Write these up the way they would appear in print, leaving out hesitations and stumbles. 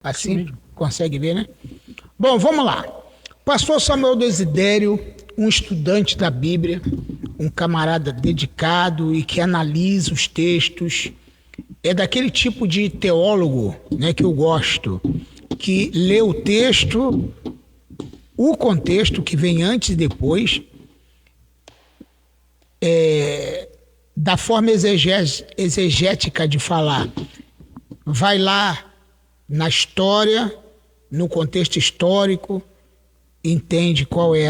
Assim, consegue ver, né? Bom, vamos lá. Pastor Samuel Desidério, um estudante da Bíblia, um camarada dedicado e que analisa os textos, é daquele tipo de teólogo, né, que eu gosto, que lê o texto, o contexto que vem antes e depois, da forma exegética de falar. Vai lá na história, no contexto histórico, entende qual é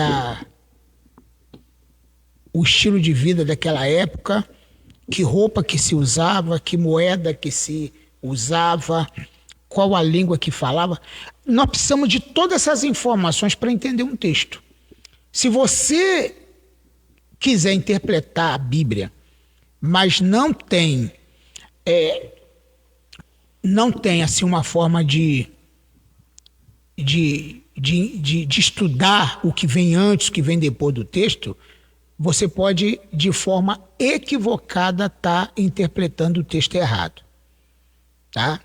o estilo de vida daquela época, que roupa que se usava, que moeda que se usava, qual a língua que falava. Nós precisamos de todas essas informações para entender um texto. Se você quiser interpretar a Bíblia, mas não tem assim uma forma de estudar o que vem antes, o que vem depois do texto, você pode, de forma equivocada, estar interpretando o texto errado. Tá?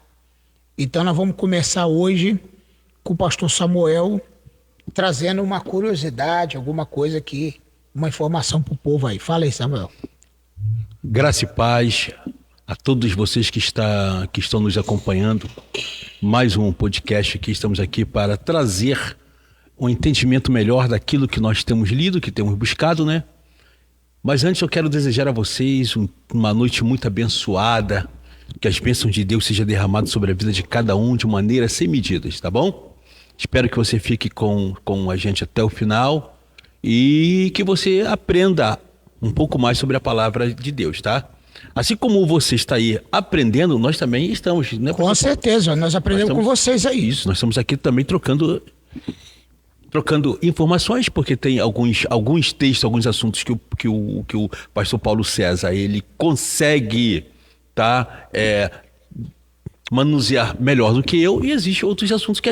Então nós vamos começar hoje com o pastor Samuel trazendo uma curiosidade, alguma coisa aqui, uma informação para o povo aí. Fala aí, Samuel. Graça e paz a todos vocês que estão nos acompanhando. Mais um podcast aqui, estamos aqui para trazer um entendimento melhor daquilo que nós temos lido, que temos buscado, né? Mas antes eu quero desejar a vocês uma noite muito abençoada, que as bênçãos de Deus sejam derramadas sobre a vida de cada um de maneira sem medidas, tá bom? Espero que você fique com a gente até o final e que você aprenda um pouco mais sobre a palavra de Deus, tá? Assim como você está aí aprendendo, nós também estamos, né? Com certeza, nós aprendemos com vocês aí. Isso, nós estamos aqui também trocando informações, porque tem alguns textos, alguns assuntos que o pastor Paulo César, ele consegue, tá, manusear melhor do que eu, e existem outros assuntos que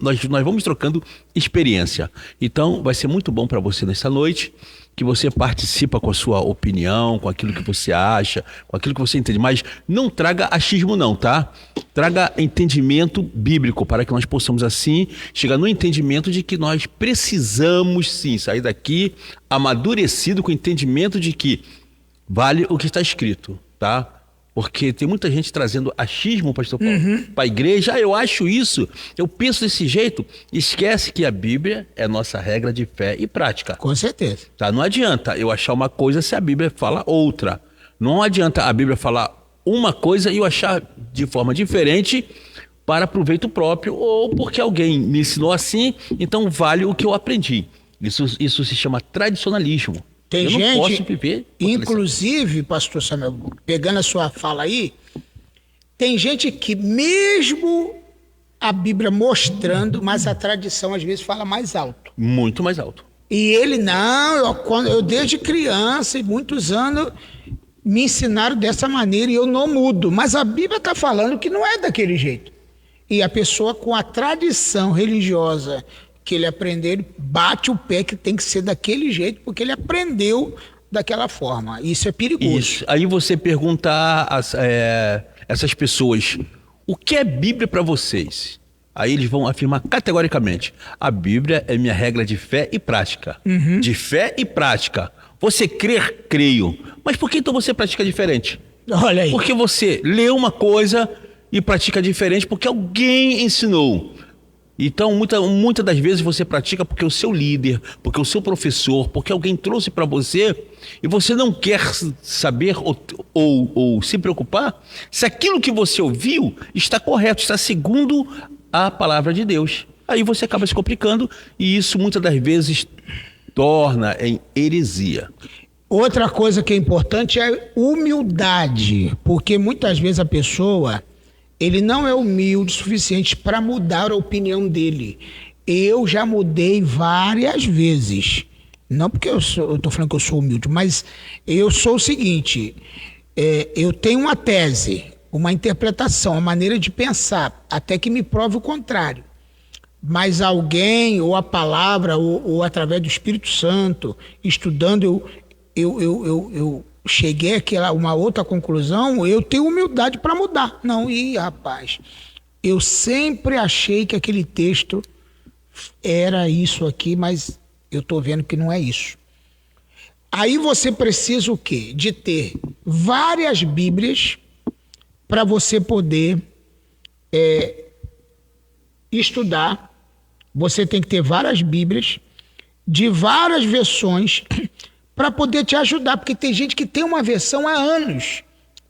nós vamos trocando experiência. Então vai ser muito bom para você nessa noite, que você participa com a sua opinião, com aquilo que você acha, com aquilo que você entende, mas não traga achismo não, tá? Traga entendimento bíblico, para que nós possamos assim chegar no entendimento de que nós precisamos sim sair daqui amadurecido com o entendimento de que vale o que está escrito, tá? Porque tem muita gente trazendo achismo, pastor Paulo, para a igreja. Eu acho isso, eu penso desse jeito. Esquece que a Bíblia é nossa regra de fé e prática. Com certeza. Tá? Não adianta eu achar uma coisa se a Bíblia fala outra. Não adianta a Bíblia falar uma coisa e eu achar de forma diferente para proveito próprio, ou porque alguém me ensinou assim, então vale o que eu aprendi. Isso se chama tradicionalismo. Tem eu gente, não posso viver, inclusive, pastor Samuel, pegando a sua fala aí, tem gente que mesmo a Bíblia mostrando, mas a tradição às vezes fala mais alto. Muito mais alto. E ele, não, eu desde criança e muitos anos me ensinaram dessa maneira e eu não mudo. Mas a Bíblia está falando que não é daquele jeito. E a pessoa com a tradição religiosa que ele aprendeu, ele bate o pé que tem que ser daquele jeito, porque ele aprendeu daquela forma. Isso é perigoso. Isso. Aí você pergunta a essas pessoas, o que é Bíblia para vocês? Aí eles vão afirmar categoricamente, a Bíblia é minha regra de fé e prática. De fé e prática. Você crer, creio. Mas por que então você pratica diferente? Olha aí. Porque você lê uma coisa e pratica diferente porque alguém ensinou. Então, muitas das vezes você pratica porque o seu líder, porque o seu professor, porque alguém trouxe para você e você não quer saber ou se preocupar se aquilo que você ouviu está correto, está segundo a palavra de Deus. Aí você acaba se complicando e isso muitas das vezes torna em heresia. Outra coisa que é importante é humildade, porque muitas vezes a pessoa... ele não é humilde o suficiente para mudar a opinião dele. Eu já mudei várias vezes. Não porque eu estou falando que eu sou humilde, mas eu sou o seguinte, eu tenho uma tese, uma interpretação, uma maneira de pensar, até que me prove o contrário. Mas alguém, ou a palavra, ou através do Espírito Santo, estudando, eu cheguei a uma outra conclusão, eu tenho humildade para mudar. Não, rapaz, Eu sempre achei que aquele texto era isso aqui, mas eu estou vendo que não é isso. Aí você precisa o quê? De ter várias Bíblias para você poder estudar. Você tem que ter várias Bíblias de várias versões para poder te ajudar, porque tem gente que tem uma versão há anos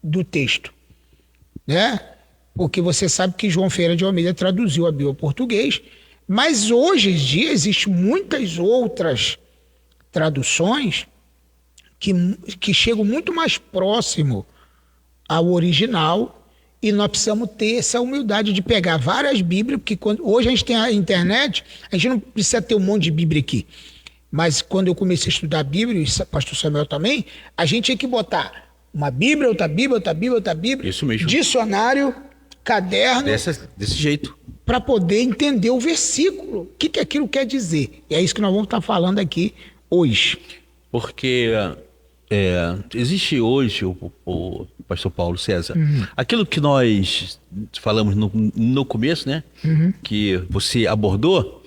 do texto, né? Porque você sabe que João Ferreira de Almeida traduziu a Bíblia ao português, mas hoje em dia existem muitas outras traduções que chegam muito mais próximo ao original, e nós precisamos ter essa humildade de pegar várias Bíblias, porque hoje a gente tem a internet, a gente não precisa ter um monte de Bíblia aqui. Mas quando eu comecei a estudar a Bíblia, e o pastor Samuel também, a gente tinha que botar uma Bíblia, outra Bíblia, outra Bíblia, outra Bíblia. Isso mesmo. Dicionário, caderno. Desse jeito. Para poder entender o versículo. O que aquilo quer dizer. E é isso que nós vamos estar falando aqui hoje. Porque existe hoje, o pastor Paulo César, aquilo que nós falamos no começo, né? Que você abordou,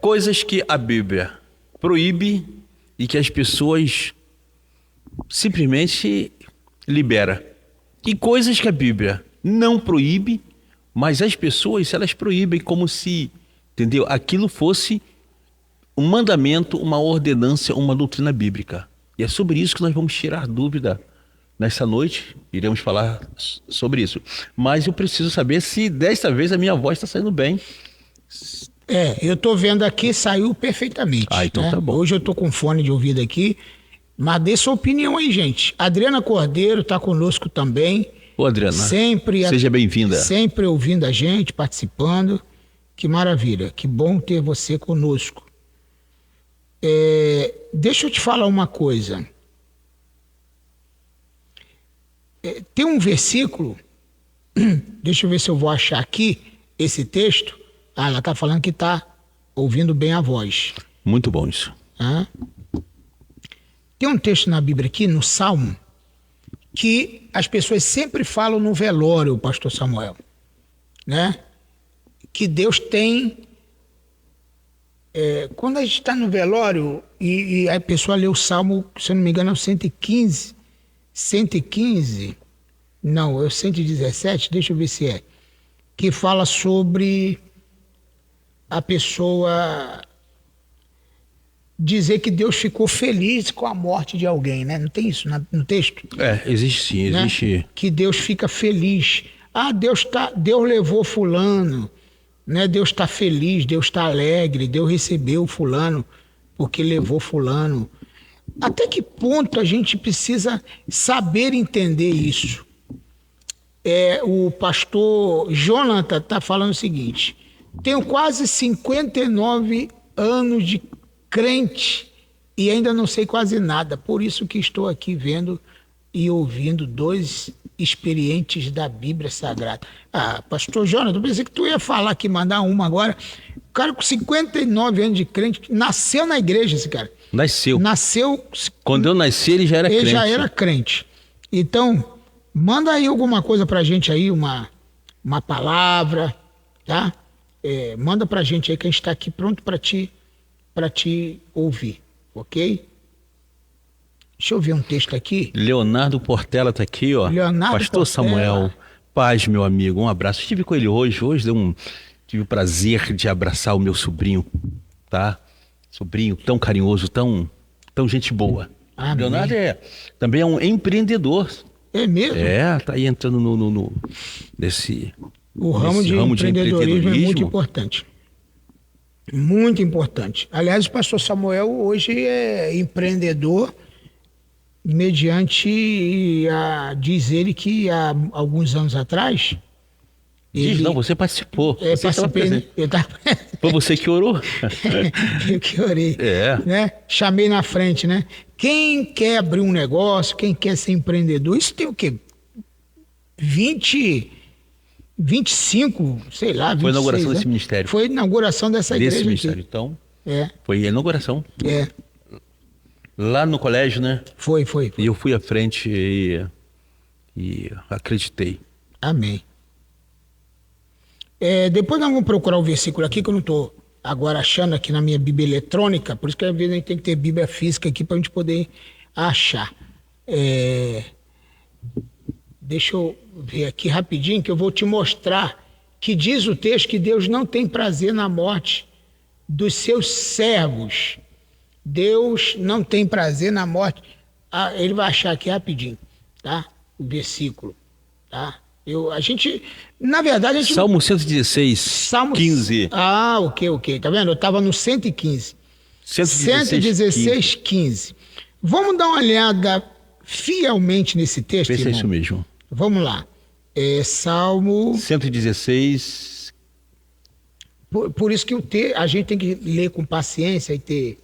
coisas que a Bíblia proíbe e que as pessoas simplesmente libera. E coisas que a Bíblia não proíbe, mas as pessoas, elas proíbem como se, entendeu? Aquilo fosse um mandamento, uma ordenança, uma doutrina bíblica. E é sobre isso que nós vamos tirar dúvida nessa noite. Iremos falar sobre isso. Mas eu preciso saber se desta vez a minha voz está saindo bem. Eu estou vendo aqui, saiu perfeitamente. Então né? tá bom. Hoje eu estou com fone de ouvido aqui. Mas dê sua opinião aí, gente. Adriana Cordeiro está conosco também. Ô, Adriana, seja bem-vinda. Sempre ouvindo a gente, participando. Que maravilha, que bom ter você conosco. Deixa eu te falar uma coisa. Tem um versículo, deixa eu ver se eu vou achar aqui esse texto. Ela está falando que está ouvindo bem a voz. Muito bom isso. Tem um texto na Bíblia aqui, no Salmo, que as pessoas sempre falam no velório, pastor Samuel, né? Que Deus tem... quando a gente está no velório e a pessoa lê o Salmo, se eu não me engano, é o 115, não, é o 117, deixa eu ver se é, que fala sobre a pessoa dizer que Deus ficou feliz com a morte de alguém, né? Não tem isso no texto? Existe sim, existe. Né? Que Deus fica feliz. Deus levou fulano, né? Deus está feliz, Deus está alegre, Deus recebeu fulano porque levou fulano. Até que ponto a gente precisa saber entender isso? O pastor Jonathan está falando o seguinte: tenho quase 59 anos de crente e ainda não sei quase nada, por isso que estou aqui vendo e ouvindo dois experientes da Bíblia Sagrada. Pastor Jonathan, eu pensei que tu ia falar aqui, mandar uma agora. O cara com 59 anos de crente, nasceu na igreja esse cara. Nasceu. Quando eu nasci, ele já era crente. Ele já era crente. Então, manda aí alguma coisa pra gente aí, uma palavra, tá? Manda pra gente aí que a gente tá aqui pronto para te ouvir, ok? Deixa eu ver um texto aqui. Leonardo Portela tá aqui, ó. Pastor Samuel, paz, meu amigo, um abraço. Estive com ele hoje tive o prazer de abraçar o meu sobrinho, tá? Sobrinho tão carinhoso, tão gente boa. Amém. Leonardo também é um empreendedor. É mesmo? Tá aí entrando nesse ramo de empreendedorismo é muito importante. Muito importante. Aliás, o pastor Samuel hoje é empreendedor mediante diz ele que há alguns anos atrás... você participou. Você participei. Foi você que orou? Eu que orei. Né? Chamei na frente, né? Quem quer abrir um negócio, quem quer ser empreendedor, isso tem o quê? 25, sei lá, 26. Foi a inauguração desse ministério. Foi a inauguração dessa igreja. Desse ministério, aqui. então. Foi a inauguração. Lá no colégio, né? Foi. E eu fui à frente e acreditei. Amém. Depois nós vamos procurar o versículo aqui, que eu não estou agora achando aqui na minha Bíblia eletrônica, por isso que às vezes a gente tem que ter Bíblia física aqui para a gente poder achar. Deixa eu ver aqui rapidinho, que eu vou te mostrar que diz o texto que Deus não tem prazer na morte dos seus servos. Deus não tem prazer na morte. Ele vai achar aqui rapidinho, tá? O versículo, tá? Na verdade, a gente... Salmo 116, 15. Ok. Tá vendo? Eu estava no 115. 116, 15. Vamos dar uma olhada fielmente nesse texto, Pensa irmão? isso mesmo. Vamos lá. Salmo... 116. Por isso que a gente tem que ler com paciência e ter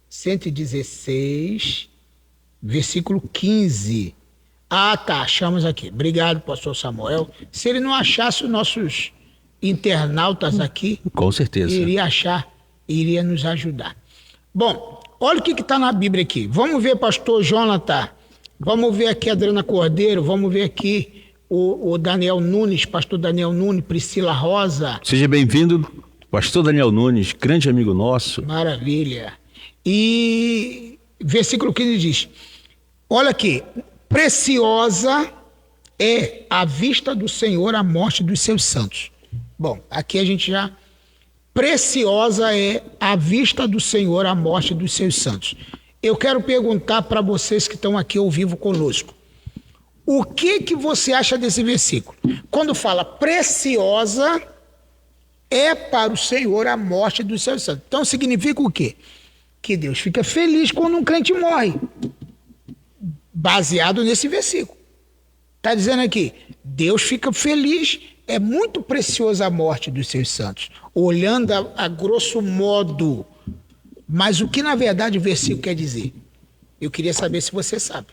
116, versículo 15. Tá, achamos aqui. Obrigado, pastor Samuel. Se ele não achasse, os nossos internautas aqui... Com certeza. Iria achar, iria nos ajudar. Bom, olha o que está na Bíblia aqui. Vamos ver, pastor Jonathan. Vamos ver aqui a Adriana Cordeiro. Vamos ver aqui o Daniel Nunes, pastor Daniel Nunes, Priscila Rosa. Seja bem-vindo, pastor Daniel Nunes, grande amigo nosso. Maravilha. E versículo 15 diz, olha aqui, preciosa é à vista do Senhor a morte dos seus santos. Bom, aqui a gente já... Preciosa é à vista do Senhor a morte dos seus santos. Eu quero perguntar para vocês que estão aqui ao vivo conosco. O que você acha desse versículo? Quando fala preciosa é para o Senhor a morte dos seus santos. Então significa o quê? Que Deus fica feliz quando um crente morre. Baseado nesse versículo. Está dizendo aqui, Deus fica feliz, é muito preciosa a morte dos seus santos. Olhando a grosso modo. Mas o que na verdade o versículo quer dizer? Eu queria saber se você sabe.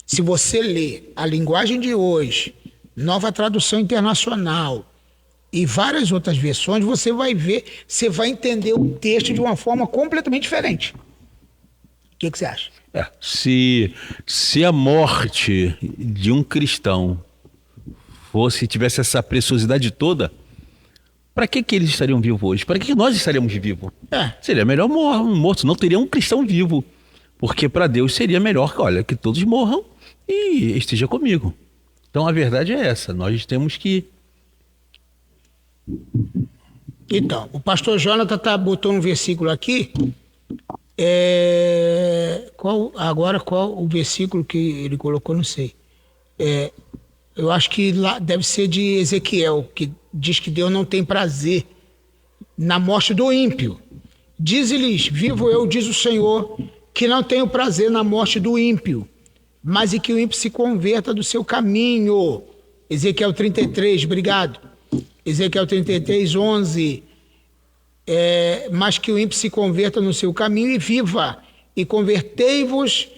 Se você lê a linguagem de hoje, Nova Tradução Internacional e várias outras versões, você vai ver, você vai entender o texto de uma forma completamente diferente. O que você acha? Se a morte de um cristão tivesse essa preciosidade toda, para que eles estariam vivos hoje? Para que nós estaríamos vivos? Seria melhor morto, não teria um cristão vivo. Porque para Deus seria melhor que todos morram e esteja comigo. Então a verdade é essa, nós temos que... Então, o pastor Jonathan botou um versículo aqui. Qual o versículo que ele colocou? Não sei. Eu acho que lá deve ser de Ezequiel, que diz que Deus não tem prazer na morte do ímpio. Diz-lhes, vivo eu, diz o Senhor, que não tenho prazer na morte do ímpio, mas que o ímpio se converta do seu caminho. Ezequiel 33, obrigado. Ezequiel 33, 11. Mas que o ímpio se converta no seu caminho e viva, e convertei-vos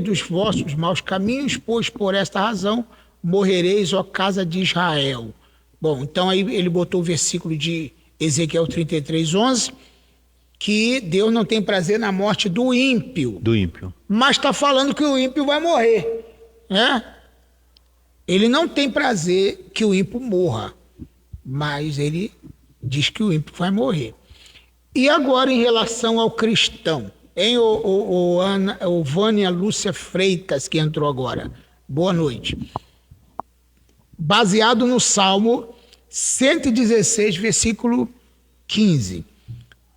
dos vossos maus caminhos, pois por esta razão morrereis, ó casa de Israel. Bom, então aí ele botou o versículo de Ezequiel 33, 11, que Deus não tem prazer na morte do ímpio. Mas está falando que o ímpio vai morrer, né? Ele não tem prazer que o ímpio morra, mas ele diz que o ímpio vai morrer. E agora em relação ao cristão, hein, o Vânia Lúcia Freitas, que entrou agora. Boa noite. Baseado no Salmo 116, versículo 15.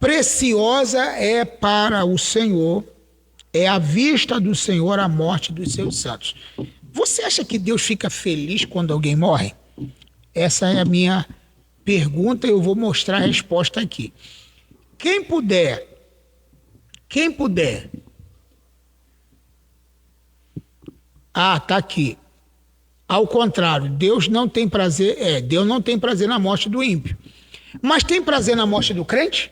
Preciosa é para o Senhor, é à vista do Senhor a morte dos seus santos. Você acha que Deus fica feliz quando alguém morre? Essa é a minha pergunta e eu vou mostrar a resposta aqui. Quem puder. Tá aqui. Ao contrário, Deus não tem prazer na morte do ímpio. Mas tem prazer na morte do crente?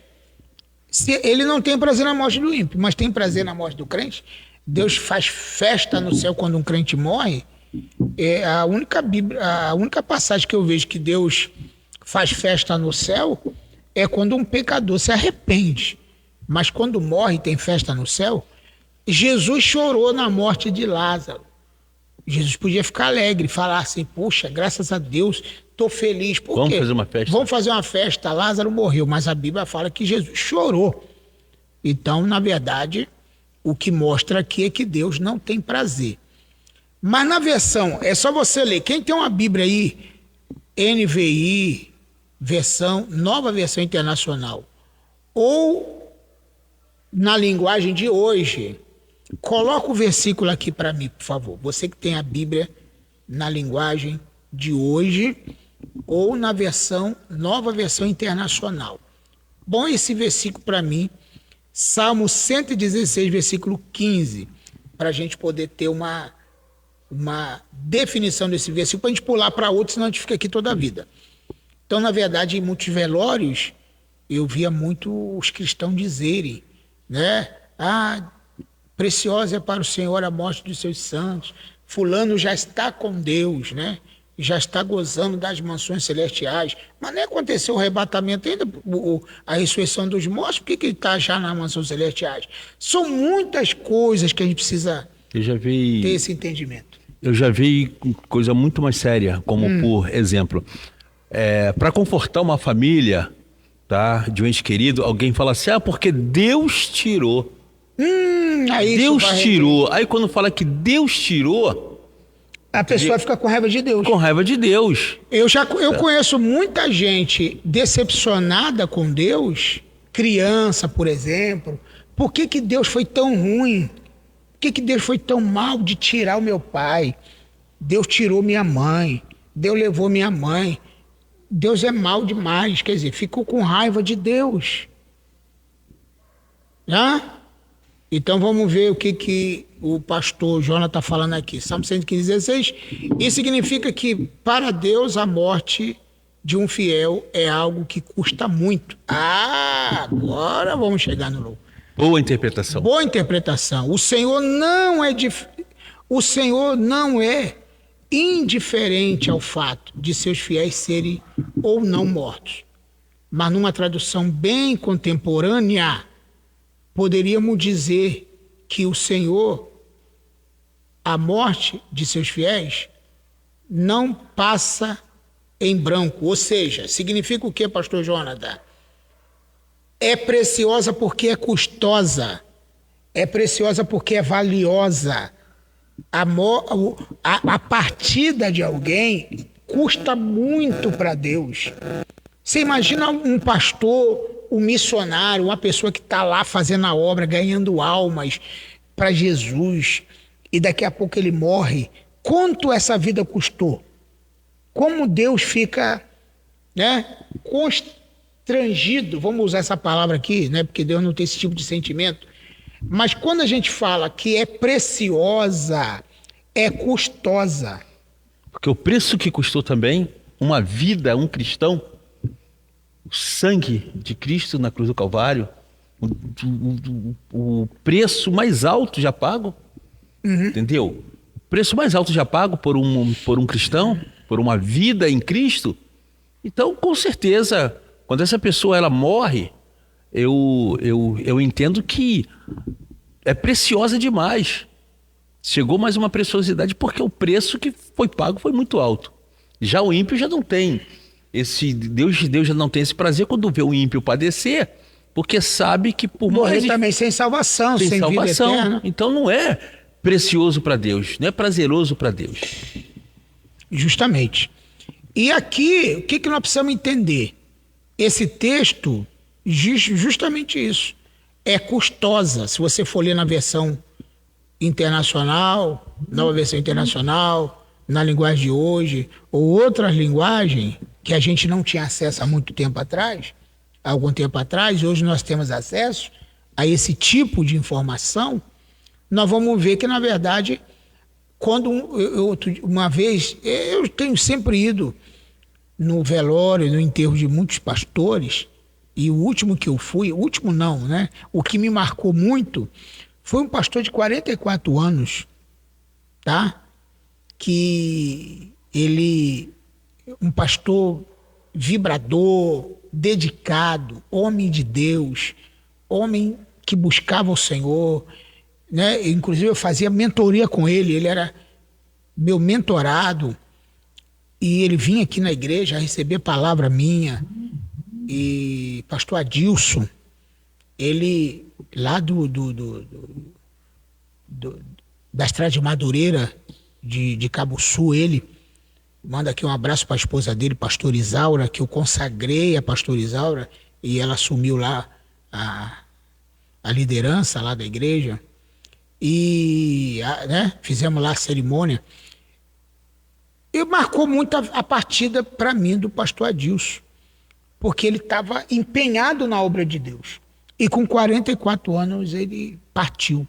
Ele não tem prazer na morte do ímpio, mas tem prazer na morte do crente? Deus faz festa no céu quando um crente morre? A única passagem que eu vejo que Deus faz festa no céu é quando um pecador se arrepende. Mas quando morre tem festa no céu? Jesus chorou na morte de Lázaro. Jesus podia ficar alegre, falar assim, poxa, graças a Deus, estou feliz. Por Vamos quê? fazer uma festa. Vamos fazer uma festa, Lázaro morreu, mas a Bíblia fala que Jesus chorou. Então, na verdade, o que mostra aqui é que Deus não tem prazer. Mas na versão, é só você ler, quem tem uma Bíblia aí, NVI, nova versão internacional, ou na linguagem de hoje, coloca o versículo aqui para mim, por favor. Você que tem a Bíblia na linguagem de hoje ou na nova versão internacional. Bom, esse versículo para mim, Salmo 116, versículo 15, para a gente poder ter uma definição desse versículo, para a gente pular para outro, senão a gente fica aqui toda a vida. Então, na verdade, em muitos velórios, eu via muito os cristãos dizerem, né? Preciosa é para o Senhor a morte dos seus santos. Fulano já está com Deus, né? Já está gozando das mansões celestiais. Mas nem aconteceu o arrebatamento ainda, a ressurreição dos mortos. Por que ele está já nas mansões celestiais? São muitas coisas que a gente precisa ter esse entendimento. Eu já vi coisa muito mais séria, como por exemplo, para confortar uma família, tá, de um ente querido, alguém fala assim, porque Deus tirou. Aí Deus tirou. Aí quando fala que Deus tirou, a pessoa fica com raiva de Deus. Com raiva de Deus. Eu conheço muita gente decepcionada com Deus, criança, por exemplo. Por que Deus foi tão ruim? Por que Deus foi tão mal de tirar o meu pai? Deus tirou minha mãe. Deus levou minha mãe. Deus é mal demais. Quer dizer, ficou com raiva de Deus. Então vamos ver o que o pastor Jonas está falando aqui. Salmo 115:16. Isso significa que para Deus a morte de um fiel é algo que custa muito. Agora vamos chegar no louco. Boa interpretação. Boa interpretação. O Senhor não é indiferente ao fato de seus fiéis serem ou não mortos. Mas numa tradução bem contemporânea, poderíamos dizer que o Senhor, a morte de seus fiéis, não passa em branco. Ou seja, significa o que, pastor Jonathan? É preciosa porque é custosa. É preciosa porque é valiosa. A partida de alguém custa muito para Deus. Você imagina um pastor, um missionário, uma pessoa que está lá fazendo a obra, ganhando almas para Jesus, e daqui a pouco ele morre. Quanto essa vida custou? Como Deus fica, né, constrangido, vamos usar essa palavra aqui, né, porque Deus não tem esse tipo de sentimento, mas quando a gente fala que é preciosa, é custosa. Porque o preço que custou também uma vida, um cristão, o sangue de Cristo na cruz do Calvário, o preço mais alto já pago, entendeu? O preço mais alto já pago por um cristão, por uma vida em Cristo. Então, com certeza, quando essa pessoa ela morre, eu entendo que é preciosa demais. Chegou mais uma preciosidade porque o preço que foi pago foi muito alto. Já o ímpio já não tem. Deus já não tem esse prazer quando vê o ímpio padecer, porque sabe que por morrer também sem salvação, sem salvação. Vida eterna. Então não é precioso para Deus, não é prazeroso para Deus. Justamente. E aqui, o que nós precisamos entender? Esse texto, justamente isso, é custosa. Se você for ler na versão internacional, nova versão internacional, na linguagem de hoje, ou outras linguagens que a gente não tinha acesso há muito tempo atrás, algum tempo atrás, hoje nós temos acesso a esse tipo de informação, nós vamos ver que, na verdade, quando uma vez, eu tenho sempre ido no velório, no enterro de muitos pastores, e o último que eu fui, o último não, né? O que me marcou muito foi um pastor de 44 anos, tá? Que um pastor vibrador, dedicado, homem de Deus, homem que buscava o Senhor, né? Inclusive eu fazia mentoria com ele, ele era meu mentorado, e ele vinha aqui na igreja receber palavra minha. E pastor Adilson, ele lá da estrada de Madureira, de Cabo Sul, ele manda aqui um abraço para a esposa dele, pastor Isaura, que eu consagrei a pastor Isaura, e ela assumiu lá a liderança lá da igreja. E né, fizemos lá a cerimônia. E marcou muito a partida para mim do pastor Adilson, porque ele estava empenhado na obra de Deus. E com 44 anos ele partiu.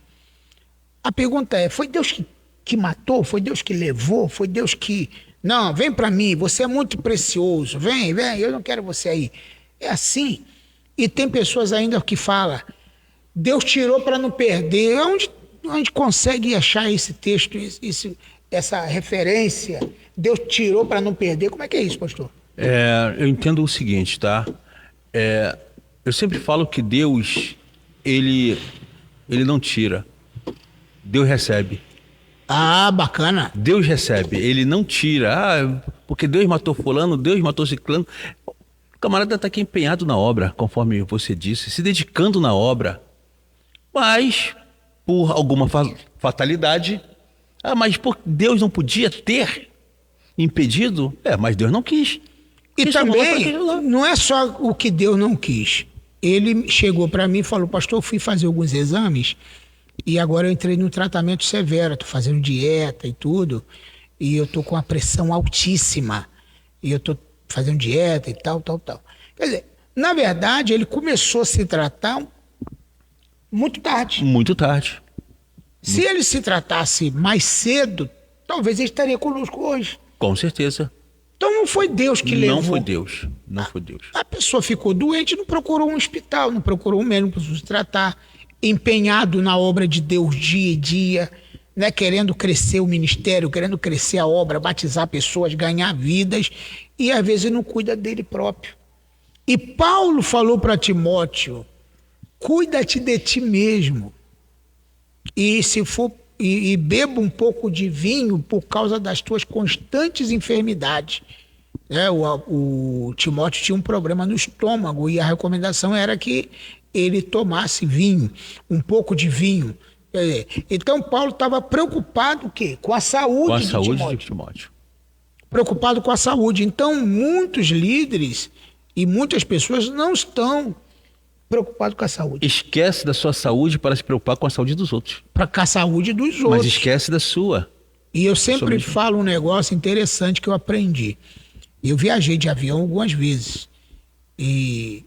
A pergunta é, foi Deus que matou? Foi Deus que levou? Foi Deus que... Não, vem para mim, você é muito precioso. Vem, eu não quero você aí. É assim. E tem pessoas ainda que falam, Deus tirou para não perder. Onde consegue achar esse texto, essa referência? Deus tirou para não perder. Como é que é isso, pastor? Eu entendo o seguinte, tá? Eu sempre falo que Deus, ele não tira. Deus recebe. Ah, bacana. Deus recebe, ele não tira. Porque Deus matou fulano, Deus matou ciclano. O camarada está aqui empenhado na obra, conforme você disse, se dedicando na obra. Mas, por alguma fatalidade, mas Deus não podia ter impedido? Mas Deus não quis. E também, não é só o que Deus não quis. Ele chegou para mim e falou, pastor, eu fui fazer alguns exames e agora eu entrei num tratamento severo, estou fazendo dieta e tudo, e eu estou com a pressão altíssima, e eu estou fazendo dieta e tal. Quer dizer, na verdade, ele começou a se tratar muito tarde. Muito tarde. Se ele se tratasse mais cedo, talvez ele estaria conosco hoje. Com certeza. Então não foi Deus que levou. Não foi Deus. Não foi Deus. A pessoa ficou doente, não procurou um hospital, não procurou um médico para se tratar, empenhado na obra de Deus dia e dia, né, querendo crescer o ministério, querendo crescer a obra, batizar pessoas, ganhar vidas, e às vezes não cuida dele próprio. E Paulo falou para Timóteo, cuida-te de ti mesmo, e se for e beba um pouco de vinho por causa das tuas constantes enfermidades. O Timóteo tinha um problema no estômago e a recomendação era que ele tomasse vinho, um pouco de vinho. Então Paulo estava preocupado o quê? Com a saúde de Timóteo. Preocupado com a saúde. Então muitos líderes e muitas pessoas não estão preocupado com a saúde. Esquece da sua saúde para se preocupar com a saúde dos outros. Com a saúde dos outros. Mas esquece da sua. E eu sempre falo um negócio interessante que eu aprendi. Eu viajei de avião algumas vezes. E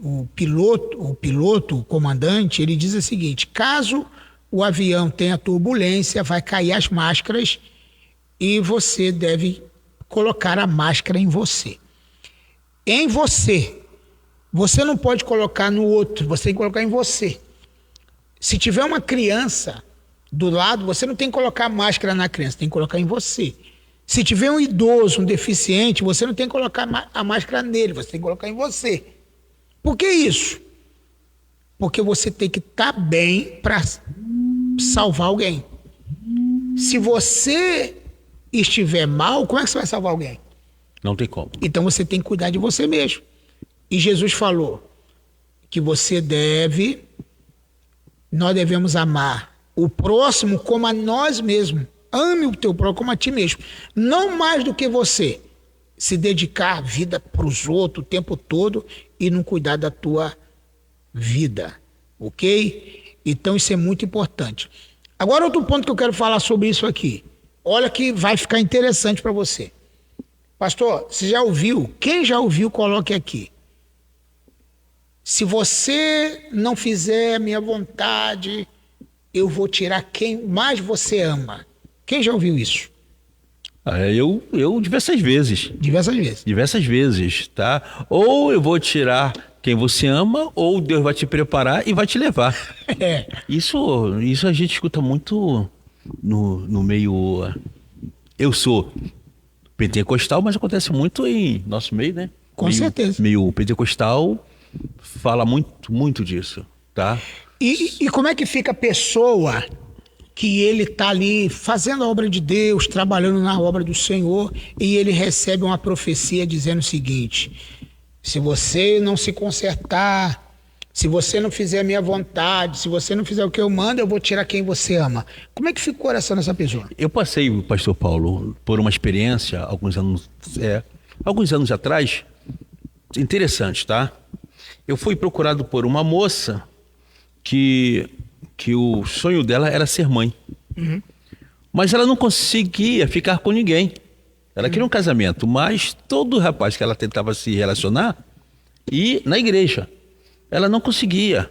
o piloto, o comandante, ele diz o seguinte, caso o avião tenha turbulência, vai cair as máscaras e você deve colocar a máscara em você. Em você. Você não pode colocar no outro, você tem que colocar em você. Se tiver uma criança do lado, você não tem que colocar máscara na criança, tem que colocar em você. Se tiver um idoso, um deficiente, você não tem que colocar a máscara nele, você tem que colocar em você. Por que isso? Porque você tem que estar bem para salvar alguém. Se você estiver mal, como é que você vai salvar alguém? Não tem como. Então você tem que cuidar de você mesmo. E Jesus falou que nós devemos amar o próximo como a nós mesmos. Ame o teu próximo como a ti mesmo. Não mais do que você se dedicar a vida para os outros o tempo todo e não cuidar da tua vida. Ok? Então isso é muito importante. Agora outro ponto que eu quero falar sobre isso aqui. Olha que vai ficar interessante para você. Pastor, você já ouviu? Quem já ouviu, coloque aqui. Se você não fizer a minha vontade, eu vou tirar quem mais você ama. Quem já ouviu isso? Eu diversas vezes. Diversas vezes. Diversas vezes, tá? Ou eu vou tirar quem você ama, ou Deus vai te preparar e vai te levar. Isso a gente escuta muito no meio... Eu sou pentecostal, mas acontece muito em nosso meio, né? Com certeza. Meio pentecostal fala muito disso, tá? E como é que fica a pessoa que ele está ali fazendo a obra de Deus, trabalhando na obra do Senhor, e ele recebe uma profecia dizendo o seguinte: se você não se consertar, se você não fizer a minha vontade, se você não fizer o que eu mando, eu vou tirar quem você ama. Como é que fica o coração dessa pessoa? Eu passei, pastor Paulo, por uma experiência alguns anos atrás, interessante, tá? Eu fui procurado por uma moça que o sonho dela era ser mãe. Uhum. Mas ela não conseguia ficar com ninguém. Ela queria um casamento, mas todo rapaz que ela tentava se relacionar, e na igreja, ela não conseguia.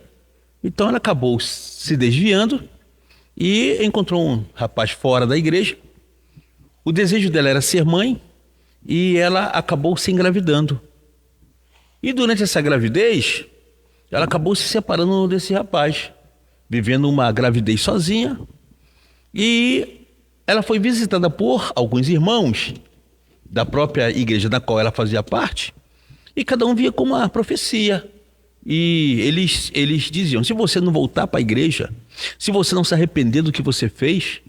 Então ela acabou se desviando e encontrou um rapaz fora da igreja. O desejo dela era ser mãe e ela acabou se engravidando. E durante essa gravidez, ela acabou se separando desse rapaz, vivendo uma gravidez sozinha. E ela foi visitada por alguns irmãos da própria igreja da qual ela fazia parte, e cada um via como uma profecia. E eles diziam: se você não voltar para a igreja, se você não se arrepender do que você fez,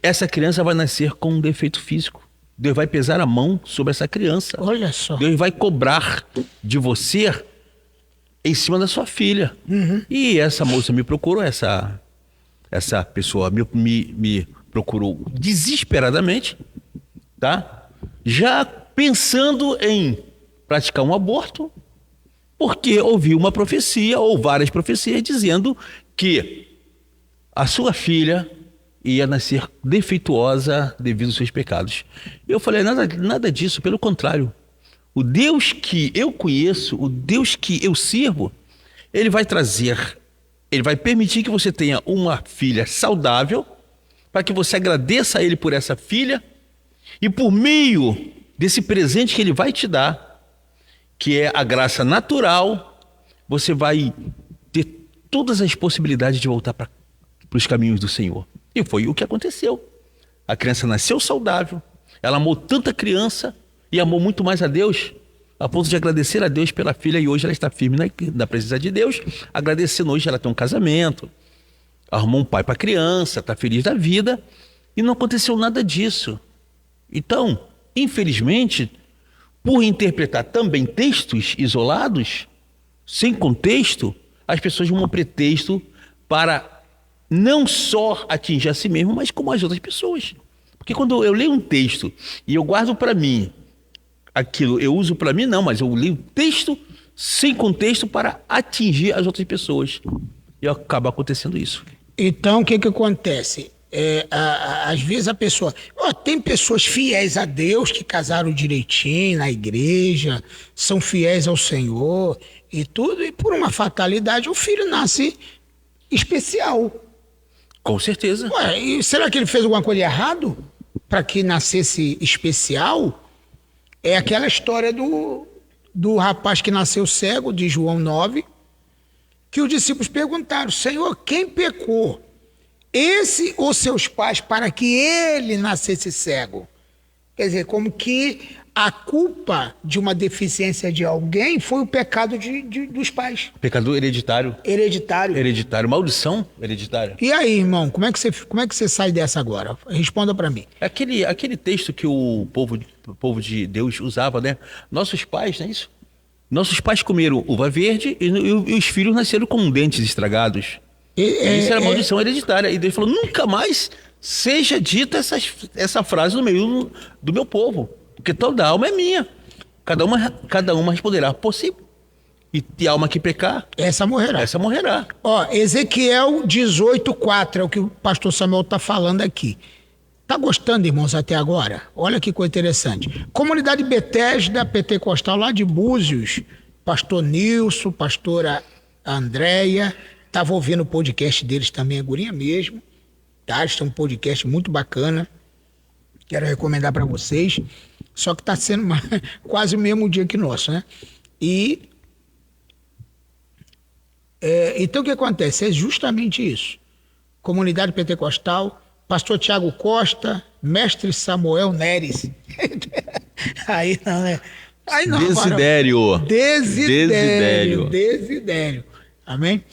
essa criança vai nascer com um defeito físico. Deus vai pesar a mão sobre essa criança. Olha só. Deus vai cobrar de você em cima da sua filha. Uhum. E essa moça me procurou, essa pessoa me procurou desesperadamente, tá? Já pensando em praticar um aborto, porque ouviu uma profecia ou várias profecias dizendo que a sua filha ia nascer defeituosa devido aos seus pecados. Eu falei: nada disso, pelo contrário. O Deus que eu conheço, o Deus que eu sirvo, ele vai permitir que você tenha uma filha saudável, para que você agradeça a ele por essa filha, e por meio desse presente que ele vai te dar, que é a graça natural, você vai ter todas as possibilidades de voltar para os caminhos do Senhor. E foi o que aconteceu. A criança nasceu saudável, ela amou tanta criança e amou muito mais a Deus, a ponto de agradecer a Deus pela filha, e hoje ela está firme na presença de Deus, agradecendo. Hoje ela tem um casamento, arrumou um pai para a criança, está feliz da vida, e não aconteceu nada disso. Então, infelizmente, por interpretar também textos isolados, sem contexto, as pessoas dão um pretexto para não só atingir a si mesmo, mas como as outras pessoas. Porque quando eu leio um texto e eu guardo para mim aquilo, eu uso para mim, não, mas eu leio o texto sem contexto para atingir as outras pessoas. E acaba acontecendo isso. Então, o que acontece? Às vezes a pessoa... tem pessoas fiéis a Deus que casaram direitinho na igreja, são fiéis ao Senhor e tudo, e por uma fatalidade o filho nasce especial. Com certeza. E será que ele fez alguma coisa errada para que nascesse especial? É aquela história do rapaz que nasceu cego, de João 9, que os discípulos perguntaram: Senhor, quem pecou? Esse ou seus pais, para que ele nascesse cego? Quer dizer, como que a culpa de uma deficiência de alguém foi o pecado dos pais. Pecado hereditário. Hereditário. Maldição hereditária. E aí, irmão, como é que você sai dessa agora? Responda para mim. Aquele texto que o povo de Deus usava, né? Nossos pais, não é isso? Nossos pais comeram uva verde e os filhos nasceram com dentes estragados. Isso era maldição hereditária. E Deus falou: nunca mais seja dita essa frase no meio do meu povo, porque toda alma é minha. Cada uma responderá por si. E a alma que pecar, essa morrerá. Ezequiel 18:4 é o que o pastor Samuel está falando aqui. Tá gostando, irmãos, até agora? Olha que coisa interessante. Comunidade Betesda Pentecostal lá de Búzios, pastor Nilson, pastora Andréia, estava ouvindo o podcast deles também, a gurinha mesmo. Tá? Eles têm um podcast muito bacana. Quero recomendar para vocês. Só que está sendo quase o mesmo dia que nosso, né? Então o que acontece? É justamente isso. Comunidade Pentecostal, pastor Tiago Costa, mestre Samuel Neres. Aí não, né? Aí não, Desidério. Amém?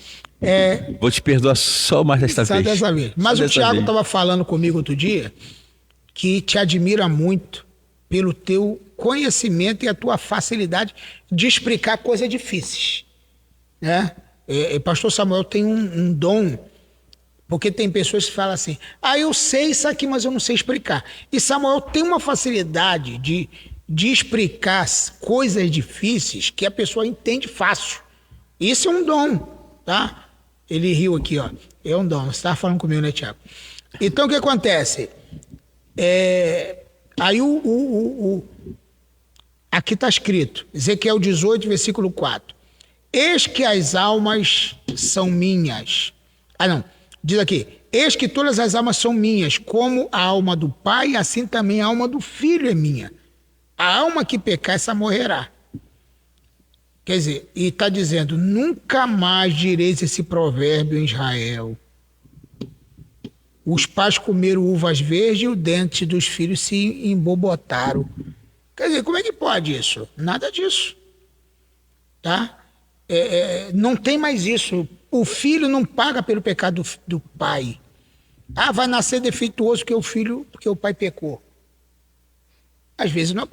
Vou te perdoar só mais desta Só vez. dessa vez. Mas Só o dessa Thiago vez. estava falando comigo outro dia que te admira muito pelo teu conhecimento e a tua facilidade de explicar coisas difíceis, né? Pastor Samuel tem um dom, porque tem pessoas que falam assim, eu sei isso aqui, mas eu não sei explicar. E Samuel tem uma facilidade de explicar coisas difíceis que a pessoa entende fácil. Isso é um dom, tá? Ele riu aqui, ó. É um dom. Você estava falando comigo, né, Thiago? Então, o que acontece? Aí aqui está escrito, Ezequiel 18, versículo 4. Eis que as almas são minhas. Não. Diz aqui, eis que todas as almas são minhas, como a alma do pai, assim também a alma do filho é minha. A alma que pecar, essa morrerá. Quer dizer, e está dizendo, nunca mais direis esse provérbio em Israel. Os pais comeram uvas verdes e o dente dos filhos se embobotaram. Quer dizer, como é que pode isso? Nada disso. Tá? Não tem mais isso. O filho não paga pelo pecado do pai. Vai nascer defeituoso porque o pai pecou. Às vezes não.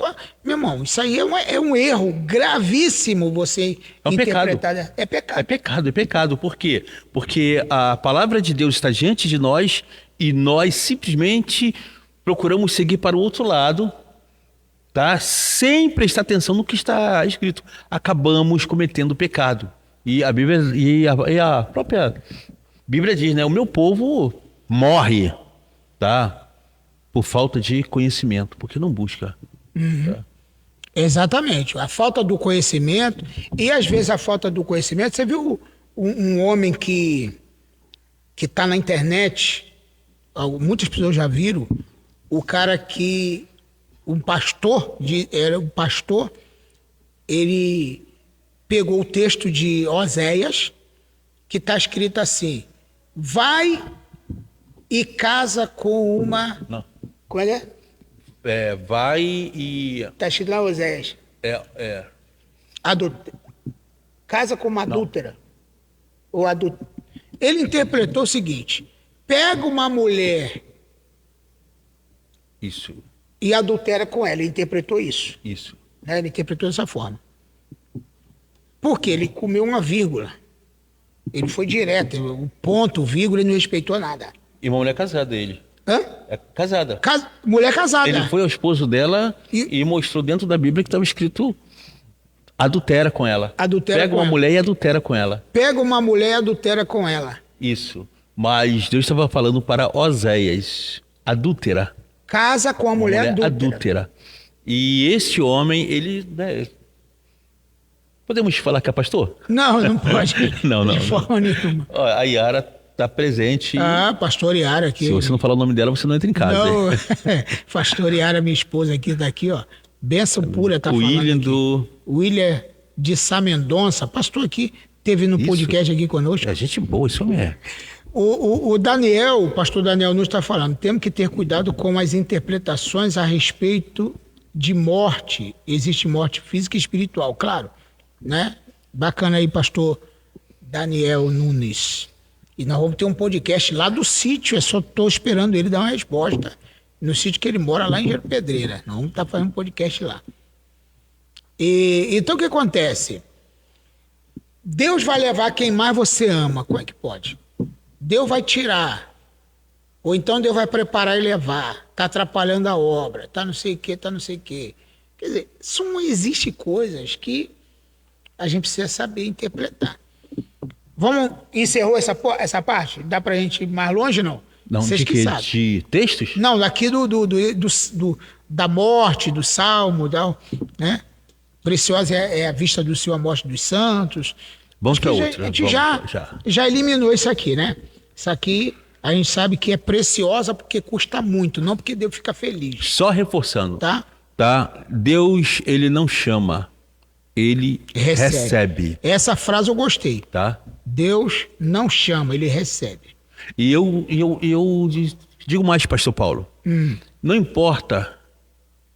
Meu irmão, isso aí é um erro gravíssimo você interpretar. Pecado. É pecado. É pecado. Por quê? Porque a palavra de Deus está diante de nós e nós simplesmente procuramos seguir para o outro lado, tá? Sem prestar atenção no que está escrito. Acabamos cometendo pecado. E a Bíblia e a própria Bíblia diz, né? O meu povo morre, tá? Por falta de conhecimento, porque não busca. Tá? Exatamente. A falta do conhecimento, e às vezes a falta do conhecimento, você viu um homem que está na internet, muitas pessoas já viram, o cara que, era um pastor, ele pegou o texto de Oséias, que está escrito assim, vai e casa com uma... Não. Como é que é? Vai e... Está escrito lá, Oséias. Casa com uma adúltera. Ou Ele interpretou o seguinte, pega uma mulher Isso. e adultera com ela. Ele interpretou isso. Isso. Né? Ele interpretou dessa forma. Porque ele comeu uma vírgula. Ele foi direto. O ponto, vírgula, ele não respeitou nada. E uma mulher casada, ele. Hã? É casada. Mulher casada. Ele foi ao esposo dela E- e mostrou dentro da Bíblia que estava escrito adultera com ela. Adultera Pega com uma ela. mulher e adultera com ela. Pega uma mulher e adultera com ela. Isso. Mas Deus estava falando para Oséias, adúltera. Casa com a mulher adúltera. adúltera. E esse homem, ele... né, podemos falar que é pastor? Não pode. Não. De forma nenhuma. Ó, a Yara está presente. Pastor Iara aqui. Se você não falar o nome dela, você não entra em casa. Não, pastor Iara, minha esposa aqui, tá aqui, ó. Bênção pura, tá O falando William aqui. do... William de Sá Mendonça, pastor aqui, teve no Isso. podcast aqui conosco. É gente boa, isso é. O Daniel, o pastor Daniel Nunes está falando, temos que ter cuidado com as interpretações a respeito de morte. Existe morte física e espiritual, claro, né? Bacana aí, pastor Daniel Nunes. E nós vamos ter um podcast lá do sítio, só estou esperando ele dar uma resposta. No sítio que ele mora, lá em Gero Pedreira. Nós vamos estar fazendo um podcast lá. Então o que acontece? Deus vai levar quem mais você ama. Como é que pode? Deus vai tirar. Ou então Deus vai preparar e levar. Está atrapalhando a obra. Está não sei o quê, está não sei o quê. Quer dizer, existem coisas que a gente precisa saber interpretar. Encerrou essa parte? Dá pra gente ir mais longe, não? Não, Vocês de que quê? sabem. De textos? Não, daqui da morte, do Salmo, né? Preciosa é a vista do Senhor, a morte dos santos. Vamos Acho que para outra. A gente Vamos, já eliminou isso aqui, né? Isso aqui a gente sabe que é preciosa porque custa muito, não porque Deus fica feliz, Só reforçando. tá? Tá? Deus, ele não chama, ele recebe. Essa frase eu gostei. Tá? Deus não chama, ele recebe. E eu digo mais, pastor Paulo. Não importa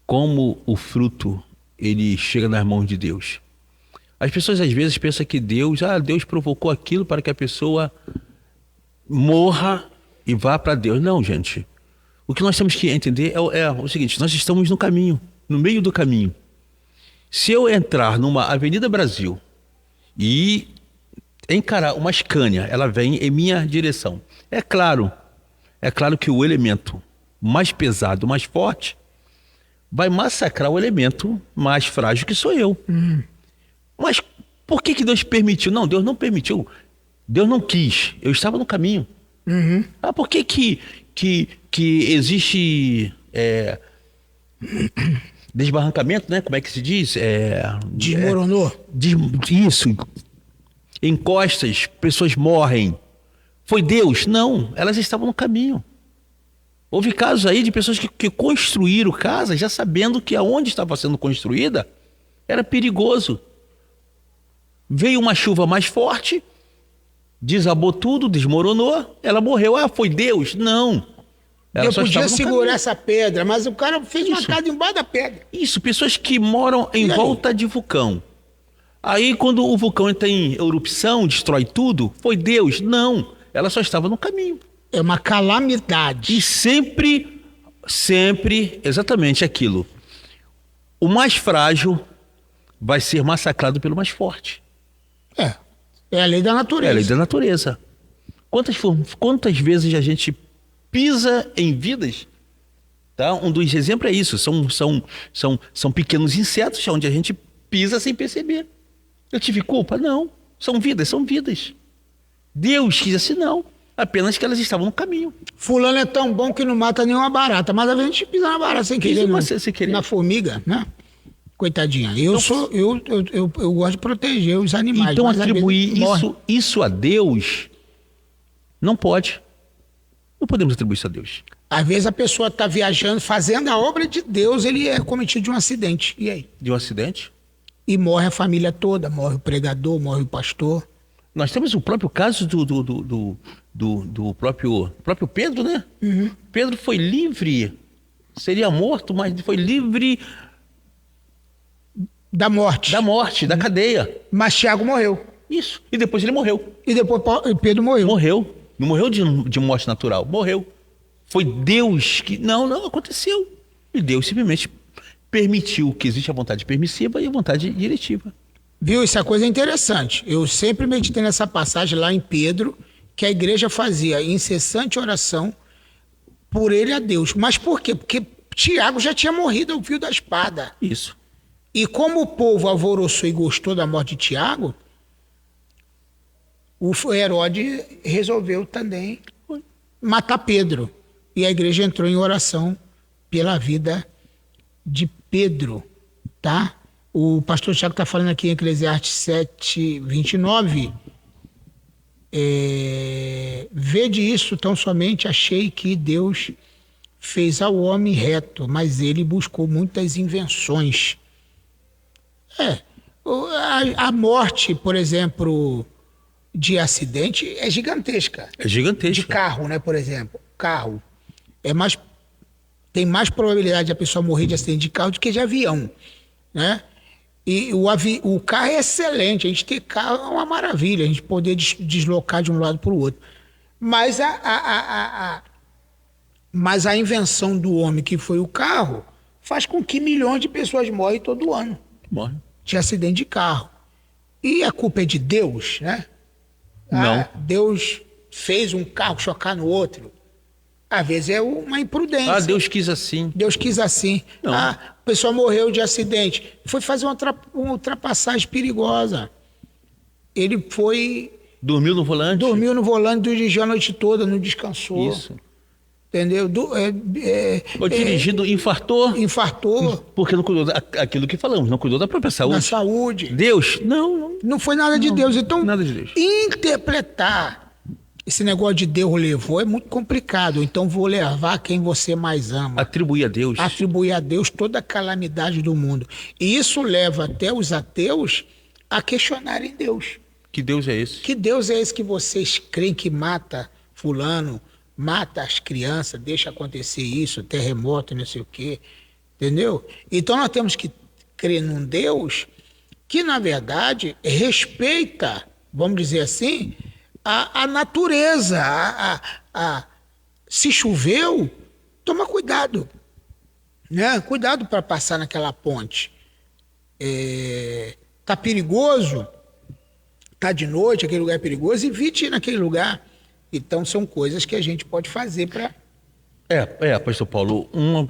como o fruto ele chega nas mãos de Deus. As pessoas às vezes pensam que Deus provocou aquilo para que a pessoa morra e vá para Deus. Não, gente. O que nós temos que entender é o seguinte: nós estamos no caminho, no meio do caminho. Se eu entrar numa Avenida Brasil e encarar uma Scania, ela vem em minha direção. É claro que o elemento mais pesado, mais forte, vai massacrar o elemento mais frágil que sou eu. Mas por que Deus permitiu? Não, Deus não permitiu. Deus não quis. Eu estava no caminho. Por que existe desbarrancamento, né? Como é que se diz? Desmoronou. Isso. Encostas, pessoas morrem. Foi Deus? Não, elas estavam no caminho. Houve casos aí de pessoas que construíram casas já sabendo que aonde estava sendo construída era perigoso. Veio uma chuva mais forte, desabou tudo, desmoronou, ela morreu. Foi Deus? Não. Eu podia segurar essa pedra, mas o cara fez uma casa embaixo da pedra. Isso, pessoas que moram em volta de vulcão. Aí quando o vulcão entra em erupção, destrói tudo, foi Deus? Não, ela só estava no caminho. É uma calamidade. E sempre, exatamente aquilo. O mais frágil vai ser massacrado pelo mais forte. É a lei da natureza. É a lei da natureza. Quantas vezes a gente pisa em vidas? Tá? Um dos exemplos é isso. São pequenos insetos onde a gente pisa sem perceber. Eu tive culpa? Não. São vidas. Deus quis assim, não. Apenas que elas estavam no caminho. Fulano é tão bom que não mata nenhuma barata, mas a gente pisa na barata sem querer. Sem querer. Na formiga, né? Coitadinha. Eu gosto de proteger os animais. Então atribuir isso a Deus não pode. Não podemos atribuir isso a Deus. Às vezes a pessoa está viajando, fazendo a obra de Deus, ele é cometido de um acidente. E aí? De um acidente? E morre a família toda, morre o pregador, morre o pastor. Nós temos o próprio caso do próprio Pedro, né? Pedro foi livre, seria morto, mas foi livre da morte, da cadeia. Mas Tiago morreu. Isso. E depois ele morreu. E depois Pedro morreu. Morreu. Não morreu de morte natural. Morreu. Foi Deus que... Não aconteceu. E Deus simplesmente permitiu que existe a vontade permissiva e a vontade diretiva. Viu? Essa coisa é interessante. Eu sempre meditei nessa passagem lá em Pedro, que a igreja fazia incessante oração por ele a Deus. Mas por quê? Porque Tiago já tinha morrido ao fio da espada. Isso. E como o povo alvoroçou e gostou da morte de Tiago, o Herodes resolveu também matar Pedro. E a igreja entrou em oração pela vida de Pedro, tá? O pastor Tiago está falando aqui em Eclesiastes 7, 29. Vede isso, tão somente achei que Deus fez ao homem reto, mas ele buscou muitas invenções. A morte, por exemplo, de acidente é gigantesca. É gigantesca. De carro, né, por exemplo. Carro. Tem mais probabilidade de a pessoa morrer de acidente de carro do que de avião, né? E o carro é excelente. A gente ter carro é uma maravilha, a gente poder deslocar de um lado para o outro. Mas mas a invenção do homem, que foi o carro, faz com que milhões de pessoas morrem todo ano. Morre. De acidente de carro. E a culpa é de Deus, né? Não. Deus fez um carro chocar no outro. Às vezes é uma imprudência. Deus quis assim. Deus quis assim. Não. A pessoa morreu de acidente. Foi fazer uma ultrapassagem perigosa. Ele foi... Dormiu no volante? Dormiu no volante, dirigiu a noite toda, não descansou. Isso. Entendeu? O dirigido infartou. Infartou. Porque não cuidou daquilo que falamos, não cuidou da própria saúde. Da saúde. Deus? Não. Não foi nada de Deus. Então, nada de Deus. Interpretar esse negócio de Deus levou é muito complicado. Então, vou levar quem você mais ama. Atribuir a Deus. Atribuir a Deus toda a calamidade do mundo. E isso leva até os ateus a questionarem Deus. Que Deus é esse? Que Deus é esse que vocês creem que mata fulano, mata as crianças, deixa acontecer isso, terremoto, não sei o quê. Entendeu? Então, nós temos que crer num Deus que, na verdade, respeita, vamos dizer assim, a natureza. Se choveu, toma cuidado, né? Cuidado para passar naquela ponte. Tá perigoso, tá de noite, aquele lugar é perigoso, evite ir naquele lugar. Então, são coisas que a gente pode fazer para... Pastor Paulo,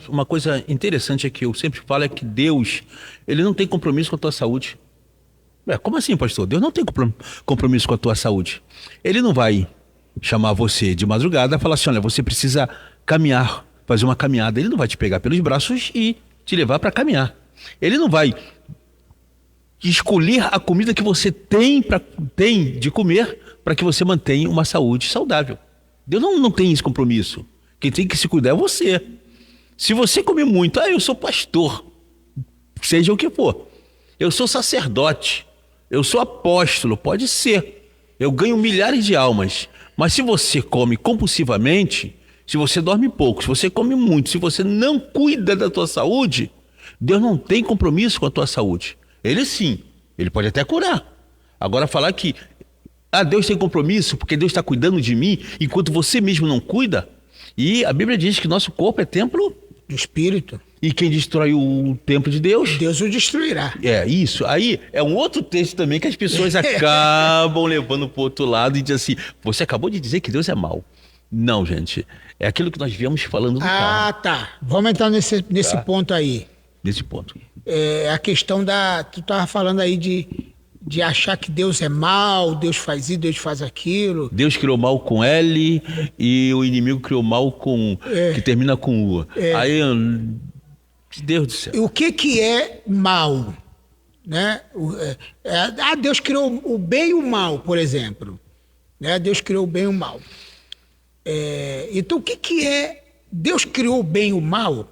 uma coisa interessante é que eu sempre falo é que Deus, ele não tem compromisso com a tua saúde. Como assim, pastor? Deus não tem compromisso com a tua saúde. Ele não vai chamar você de madrugada e falar assim, olha, você precisa caminhar, fazer uma caminhada. Ele não vai te pegar pelos braços e te levar para caminhar. Ele não vai escolher a comida que você tem de comer para que você mantenha uma saúde saudável. Deus não tem esse compromisso. Quem tem que se cuidar é você. Se você comer muito, eu sou pastor, seja o que for. Eu sou sacerdote, eu sou apóstolo, pode ser. Eu ganho milhares de almas. Mas se você come compulsivamente, se você dorme pouco, se você come muito, se você não cuida da tua saúde, Deus não tem compromisso com a tua saúde. Ele sim, ele pode até curar. Agora falar que Deus tem compromisso porque Deus está cuidando de mim, enquanto você mesmo não cuida. E a Bíblia diz que nosso corpo é templo do Espírito. E quem destrói o templo de Deus, Deus o destruirá. Isso. Aí é um outro texto também que as pessoas acabam levando para o outro lado e dizem assim, você acabou de dizer que Deus é mau. Não, gente. É aquilo que nós viemos falando no carro. Tá. Vamos entrar nesse ponto aí. Nesse ponto. A questão tu estava falando aí de achar que Deus é mau, Deus faz isso, Deus faz aquilo. Deus criou mal com L e o inimigo criou mal que termina com U. Aí, Deus do céu. E o que é mal? Né? Deus criou o bem e o mal, por exemplo. Né? Deus criou o bem e o mal. Então, o que é... Deus criou o bem e o mal?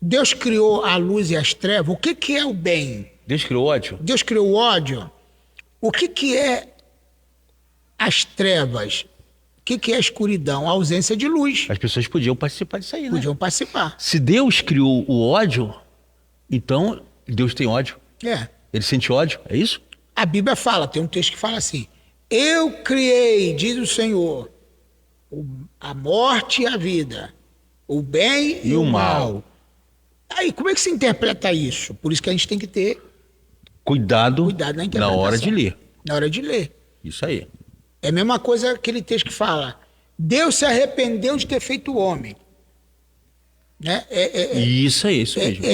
Deus criou a luz e as trevas. O que é o bem? Deus criou o ódio. Deus criou o ódio. O que é as trevas? O que é a escuridão? A ausência de luz. As pessoas podiam participar disso aí, né? Podiam participar. Se Deus criou o ódio, então Deus tem ódio. Ele sente ódio, é isso? A Bíblia fala, tem um texto que fala assim, eu criei, diz o Senhor, a morte e a vida, o bem e o mal. Aí, como é que se interpreta isso? Por isso que a gente tem que ter cuidado na interpretação. Na hora de ler. Na hora de ler. Isso aí. É a mesma coisa aquele texto que fala, Deus se arrependeu de ter feito o homem. Né? Isso aí, isso mesmo.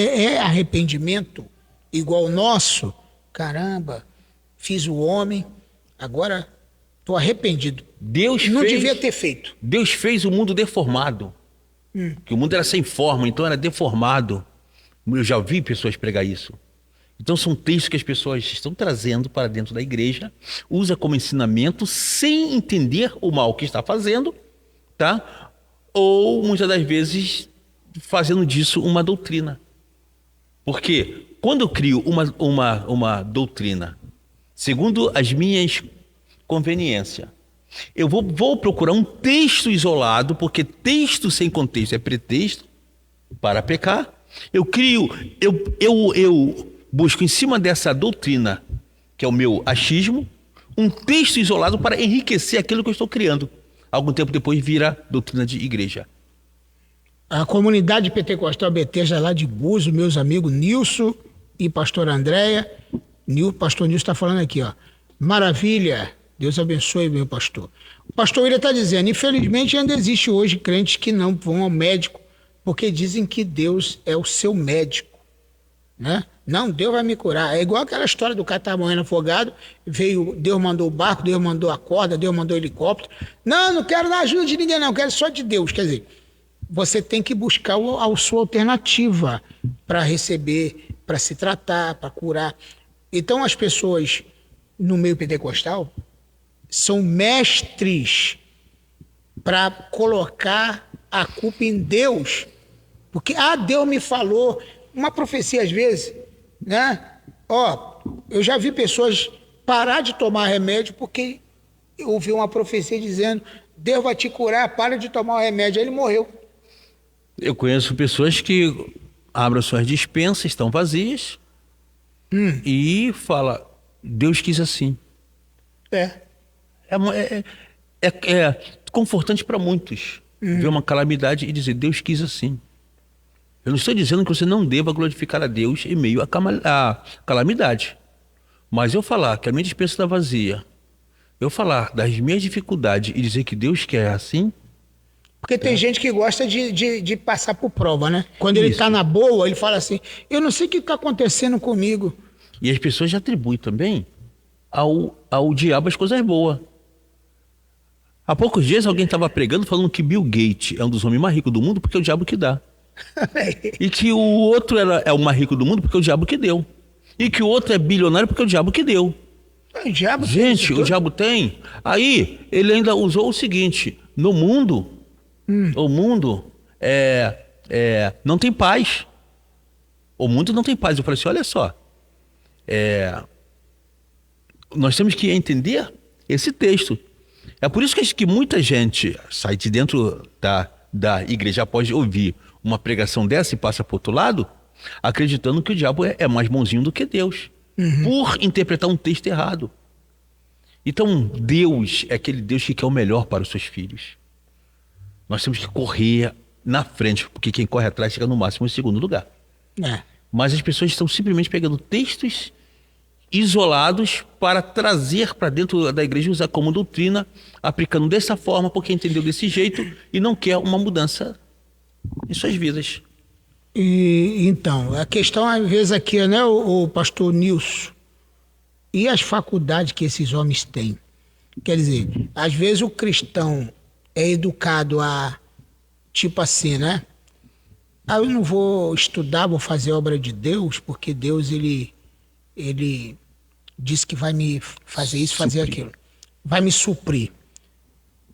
Arrependimento igual o nosso. Caramba, fiz o homem, agora estou arrependido. Não devia ter feito. Deus fez o mundo deformado. Que o mundo era sem forma, então era deformado. Eu já vi pessoas pregar isso. Então são textos que as pessoas estão trazendo para dentro da igreja, usa como ensinamento sem entender o mal que está fazendo, tá? Ou muitas das vezes fazendo disso uma doutrina. Porque quando eu crio uma doutrina, segundo as minhas conveniências, eu vou procurar um texto isolado, porque texto sem contexto é pretexto para pecar. Eu busco em cima dessa doutrina, que é o meu achismo, um texto isolado para enriquecer aquilo que eu estou criando. Algum tempo depois vira doutrina de igreja. A comunidade pentecostal Betesda lá de Búzios, meus amigos Nilson e pastor Andréia. Pastor Nilson está falando aqui, ó. Maravilha, Deus abençoe, meu pastor. O pastor William está dizendo, infelizmente ainda existe hoje crentes que não vão ao médico porque dizem que Deus é o seu médico, né? Não, Deus vai me curar. É igual aquela história do cara que estava morrendo afogado, Deus mandou o barco, Deus mandou a corda, Deus mandou o helicóptero. Não quero dar ajuda de ninguém não, quero só de Deus. Quer dizer, você tem que buscar a sua alternativa para receber, para se tratar, para curar. Então as pessoas no meio pentecostal são mestres para colocar a culpa em Deus. Porque, Deus me falou, uma profecia às vezes, né? Eu já vi pessoas parar de tomar remédio porque eu ouvi uma profecia dizendo, Deus vai te curar, para de tomar o remédio. Aí ele morreu. Eu conheço pessoas que abrem suas dispensas, estão vazias, e fala, Deus quis assim. É. É confortante para muitos ver uma calamidade e dizer, Deus quis assim. Eu não estou dizendo que você não deva glorificar a Deus em meio à calamidade. Mas eu falar que a minha despensa está vazia, eu falar das minhas dificuldades e dizer que Deus quer assim... Porque tem gente que gosta de passar por prova, né? Quando ele está na boa, ele fala assim, eu não sei o que está acontecendo comigo. E as pessoas já atribuem também ao diabo as coisas boas. Há poucos dias alguém estava pregando falando que Bill Gates é um dos homens mais ricos do mundo porque é o diabo que dá. E que o outro é o mais rico do mundo porque é o diabo que deu. E que o outro é bilionário porque é o diabo que deu. O diabo Gente, o diabo tem. Aí ele ainda usou o seguinte: no mundo, o mundo não tem paz. O mundo não tem paz. Eu falei assim: olha só, nós temos que entender esse texto. É por isso que muita gente sai de dentro da igreja após ouvir uma pregação dessa e passa para o outro lado, acreditando que o diabo é mais bonzinho do que Deus, por interpretar um texto errado. Então, Deus é aquele Deus que quer o melhor para os seus filhos. Nós temos que correr na frente, porque quem corre atrás chega no máximo em segundo lugar. Mas as pessoas estão simplesmente pegando textos isolados para trazer para dentro da igreja, usar como doutrina, aplicando dessa forma, porque entendeu desse jeito e não quer uma mudança em suas vidas. E, então, a questão às vezes aqui, né, o pastor Nilson, e as faculdades que esses homens têm? Quer dizer, às vezes o cristão é educado a, tipo assim, né? Eu não vou estudar, vou fazer obra de Deus, porque Deus, ele disse que vai me fazer isso, fazer aquilo. Vai me suprir.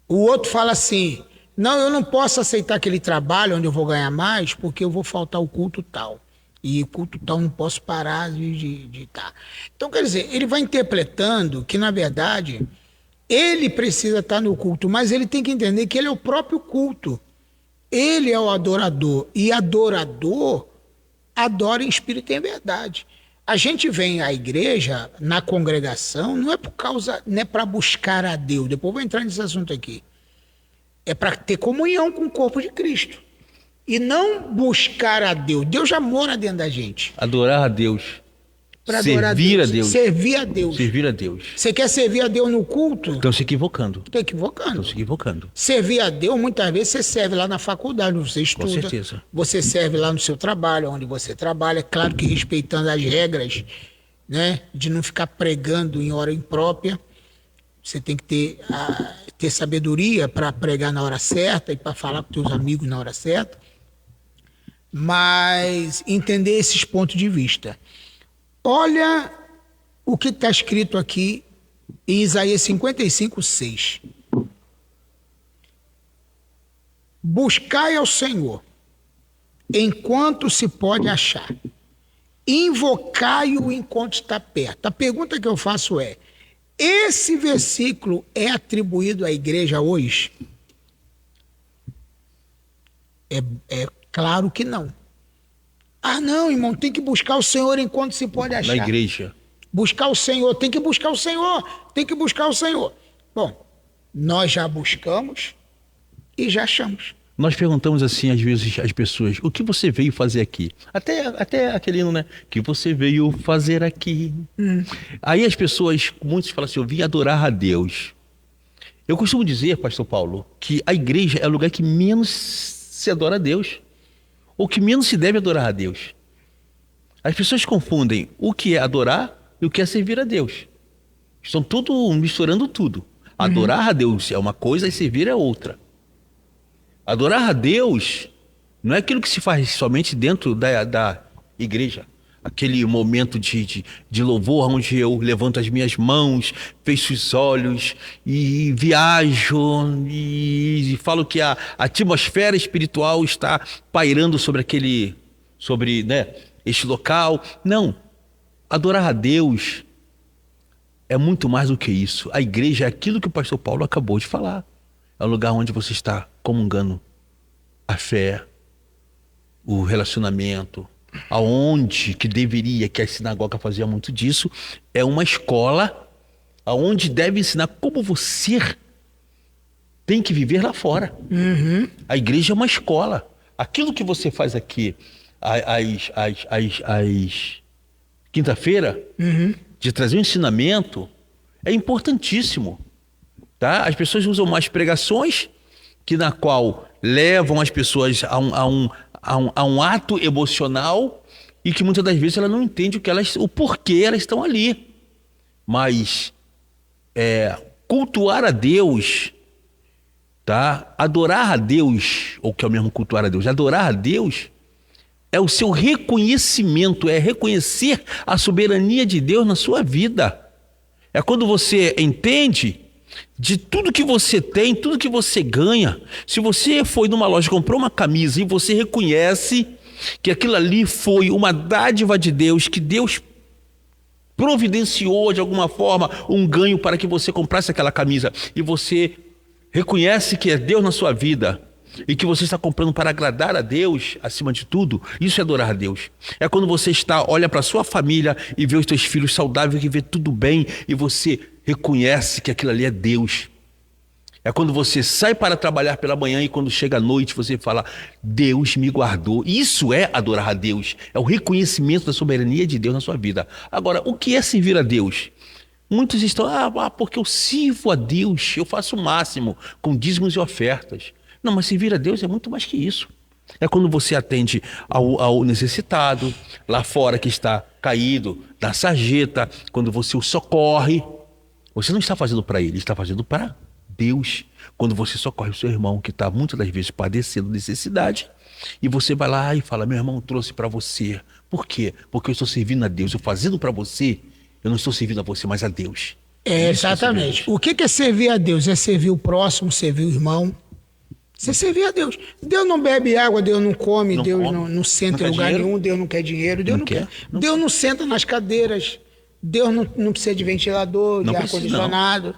O outro fala assim, não, eu não posso aceitar aquele trabalho onde eu vou ganhar mais, porque eu vou faltar o culto tal. E o culto tal não posso parar de estar. Então, quer dizer, ele vai interpretando que, na verdade, ele precisa estar no culto, mas ele tem que entender que ele é o próprio culto. Ele é o adorador. E adorador adora em espírito e em verdade. A gente vem à igreja, na congregação, não é por causa, não é para buscar a Deus. Depois eu vou entrar nesse assunto aqui. É para ter comunhão com o corpo de Cristo. E não buscar a Deus. Deus já mora dentro da gente. Adorar a Deus. Servir a Deus. Servir a Deus. Servir a Deus. Você quer servir a Deus no culto? Estão se equivocando. Está equivocando. Estão se equivocando. Servir a Deus, muitas vezes você serve lá na faculdade, onde você estuda. Com certeza. Você serve lá no seu trabalho, onde você trabalha. Claro que respeitando as regras, né? De não ficar pregando em hora imprópria. Você tem que ter sabedoria para pregar na hora certa e para falar com seus amigos na hora certa. Mas entender esses pontos de vista. Olha o que está escrito aqui em Isaías 55:6. Buscai ao Senhor, enquanto se pode achar. Invocai-o enquanto está perto. A pergunta que eu faço é, esse versículo é atribuído à igreja hoje? É claro que não. Ah, não, irmão, tem que buscar o Senhor enquanto se pode achar. Na igreja. Buscar o Senhor, tem que buscar o Senhor, tem que buscar o Senhor. Bom, nós já buscamos e já achamos. Nós perguntamos assim, às vezes, às pessoas, o que você veio fazer aqui? Até aquele hino, né? O que você veio fazer aqui? Aí as pessoas, muitos falam assim, eu vim adorar a Deus. Eu costumo dizer, pastor Paulo, que a igreja é o lugar que menos se adora a Deus. Ou que menos se deve adorar a Deus. As pessoas confundem o que é adorar e o que é servir a Deus. Estão misturando tudo. Adorar a Deus é uma coisa e servir é outra. Adorar a Deus não é aquilo que se faz somente dentro da igreja. Aquele momento de louvor onde eu levanto as minhas mãos, fecho os olhos e viajo e falo que a atmosfera espiritual está pairando sobre este local. Não. Adorar a Deus é muito mais do que isso. A igreja é aquilo que o pastor Paulo acabou de falar. É o lugar onde você está comungando a fé, o relacionamento, aonde que deveria, que a sinagoga fazia muito disso, é uma escola aonde deve ensinar como você tem que viver lá fora. A igreja é uma escola. Aquilo que você faz aqui às quinta-feira, de trazer um ensinamento, é importantíssimo. Tá? As pessoas usam mais pregações na qual levam as pessoas a um ato emocional e que muitas das vezes ela não entende o porquê elas estão ali. Mas cultuar a Deus, tá? Adorar a Deus, ou que é o mesmo cultuar a Deus, adorar a Deus é o seu reconhecimento, é reconhecer a soberania de Deus na sua vida. É quando você entende de tudo que você tem, tudo que você ganha. Se você foi numa loja e comprou uma camisa e você reconhece que aquilo ali foi uma dádiva de Deus, que Deus providenciou de alguma forma um ganho para que você comprasse aquela camisa, e você reconhece que é Deus na sua vida e que você está comprando para agradar a Deus acima de tudo, isso é adorar a Deus. É quando você olha para a sua família e vê os seus filhos saudáveis, que vê tudo bem, e você reconhece que aquilo ali é Deus. É quando você sai para trabalhar pela manhã e quando chega a noite você fala, Deus me guardou. Isso é adorar a Deus. É o reconhecimento da soberania de Deus na sua vida. Agora, o que é servir a Deus? Muitos estão, porque eu sirvo a Deus, eu faço o máximo com dízimos e ofertas. Não, mas servir a Deus é muito mais que isso. É quando você atende ao necessitado, lá fora que está caído, na sarjeta, quando você o socorre. Você não está fazendo para ele, está fazendo para Deus. Quando você socorre o seu irmão que está muitas das vezes padecendo necessidade, e você vai lá e fala, meu irmão trouxe para você. Por quê? Porque eu estou servindo a Deus. Eu fazendo para você, eu não estou servindo a você, mas a Deus. Exatamente. O que é servir a Deus? É servir o próximo, servir o irmão. Você servir a Deus. Deus não bebe água, Deus não come, Deus não senta em lugar nenhum, Deus não quer dinheiro, Deus não quer. Deus não senta nas cadeiras, Deus não precisa de ventilador, de ar-condicionado.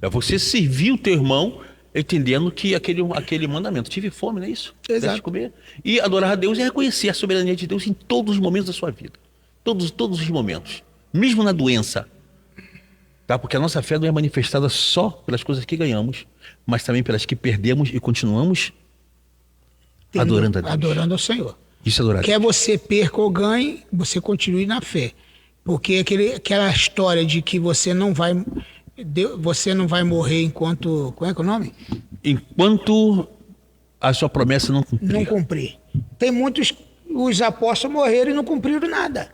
É você servir o teu irmão, entendendo que aquele mandamento. Tive fome, não é isso? Exato. Deixa comer. E adorar a Deus é reconhecer a soberania de Deus em todos os momentos da sua vida. Todos os momentos. Mesmo na doença. Tá? Porque a nossa fé não é manifestada só pelas coisas que ganhamos, mas também pelas que perdemos e continuamos adorando a Deus. Adorando ao Senhor. Isso é adorar a Deus. Quer você perca ou ganhe, você continue na fé. Porque aquela história de que você não vai morrer enquanto... Como é que é o nome? Enquanto a sua promessa não cumprir. Não cumprir. Tem muitos... Os apóstolos morreram e não cumpriram nada.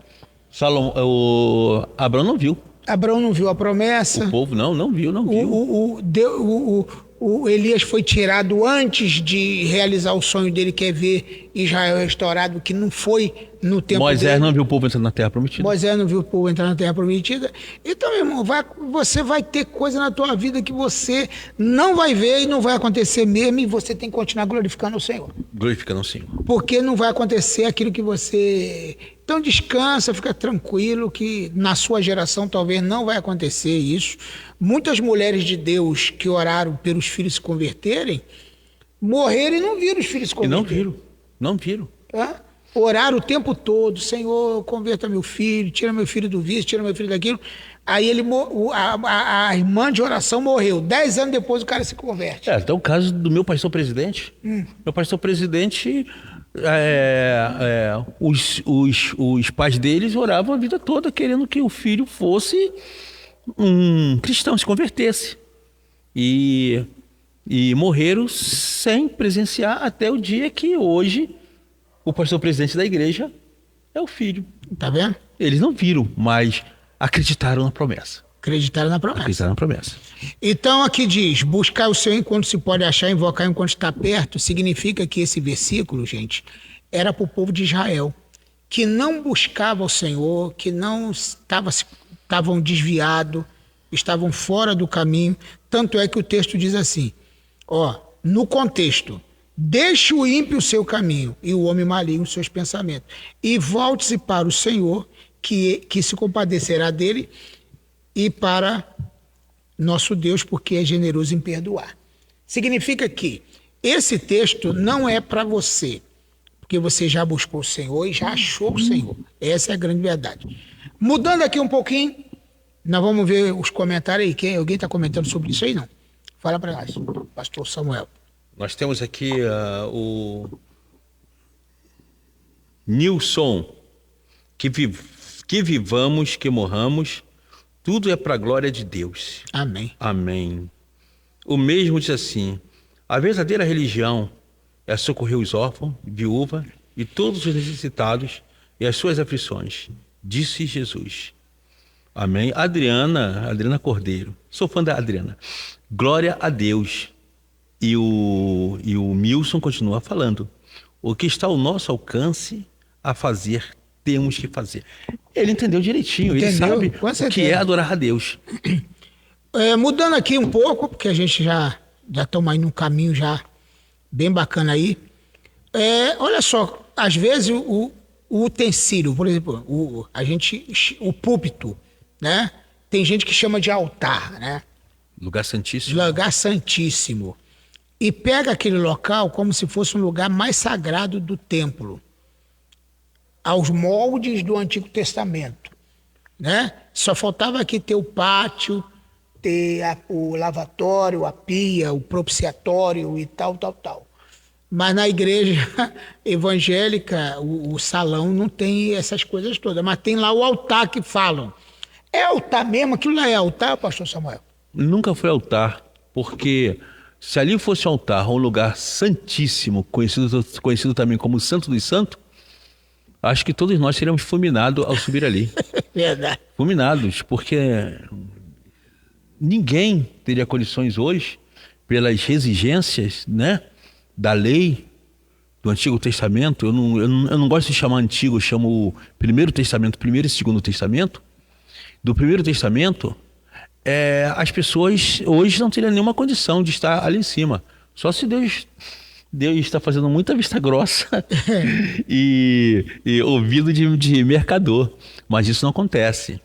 Abraão não viu. Abraão não viu a promessa. O povo não viu. O Elias foi tirado antes de realizar o sonho dele, que é ver Israel restaurado, que não foi no tempo Moisés dele. não viu o povo entrar na Terra Prometida. Moisés não viu o povo entrar na Terra Prometida. Então, meu irmão, você vai ter coisa na tua vida que você não vai ver e não vai acontecer mesmo, e você tem que continuar glorificando o Senhor. Glorificando o Senhor. Porque não vai acontecer aquilo que você... Então descansa, fica tranquilo que na sua geração talvez não vai acontecer isso. Muitas mulheres de Deus que oraram pelos filhos se converterem, morreram e não viram os filhos se converterem. Não viram. Oraram o tempo todo, Senhor, converta meu filho, tira meu filho do vício, tira meu filho daquilo. Aí a irmã de oração morreu. 10 anos depois o cara se converte. Então o caso do meu pastor presidente. Meu pastor presidente... os pais deles oravam a vida toda querendo que o filho fosse um cristão, se convertesse, e morreram sem presenciar até o dia que hoje o pastor presidente da igreja é o filho. Tá vendo? Eles não viram, mas acreditaram na promessa. Acreditaram na promessa. Então aqui diz, buscar o Senhor enquanto se pode achar, invocar enquanto está perto, significa que esse versículo, gente, era para o povo de Israel, que não buscava o Senhor, que não estavam desviados, estavam fora do caminho. Tanto é que o texto diz assim, no contexto, deixe o ímpio o seu caminho e o homem maligno os seus pensamentos, e volte-se para o Senhor, que se compadecerá dele, e para nosso Deus, porque é generoso em perdoar. Significa que esse texto não é para você porque você já buscou o Senhor e já achou o Senhor. Essa é a grande verdade. Mudando aqui um pouquinho, nós vamos ver os comentários aí. Alguém está comentando sobre isso aí, não? Fala para nós, pastor Samuel. Nós temos aqui o Nilson, que vivamos, que morramos, tudo é para a glória de Deus. Amém. Amém. O mesmo diz assim: a verdadeira religião é socorrer os órfãos, viúva e todos os necessitados e as suas aflições, disse Jesus. Amém. Adriana Cordeiro. Sou fã da Adriana. Glória a Deus. E o Milson continua falando: o que está ao nosso alcance a fazer, temos que fazer. Ele entendeu direitinho, ele sabe o que é adorar a Deus. Mudando aqui um pouco, porque a gente já estamos aí num caminho já bem bacana aí. Olha só, às vezes o utensílio, por exemplo, o púlpito, né? Tem gente que chama de altar, né? Lugar santíssimo. Lugar santíssimo. E pega aquele local como se fosse um lugar mais sagrado do templo, aos moldes do Antigo Testamento, né? Só faltava aqui ter o pátio, ter o lavatório, a pia, o propiciatório e tal. Mas na igreja evangélica, o salão não tem essas coisas todas, mas tem lá o altar que falam. É altar mesmo? Aquilo lá é altar, pastor Samuel? Nunca foi altar, porque se ali fosse altar, um lugar santíssimo, conhecido também como Santo dos Santos, acho que todos nós seríamos fulminados ao subir ali. Verdade. Fulminados, porque ninguém teria condições hoje, pelas exigências, né, da lei do Antigo Testamento. Eu não gosto de chamar antigo, eu chamo o Primeiro Testamento, Primeiro e Segundo Testamento. Do Primeiro Testamento, as pessoas hoje não teriam nenhuma condição de estar ali em cima. Só se Deus está fazendo muita vista grossa e ouvido de mercador. Mas isso não acontece.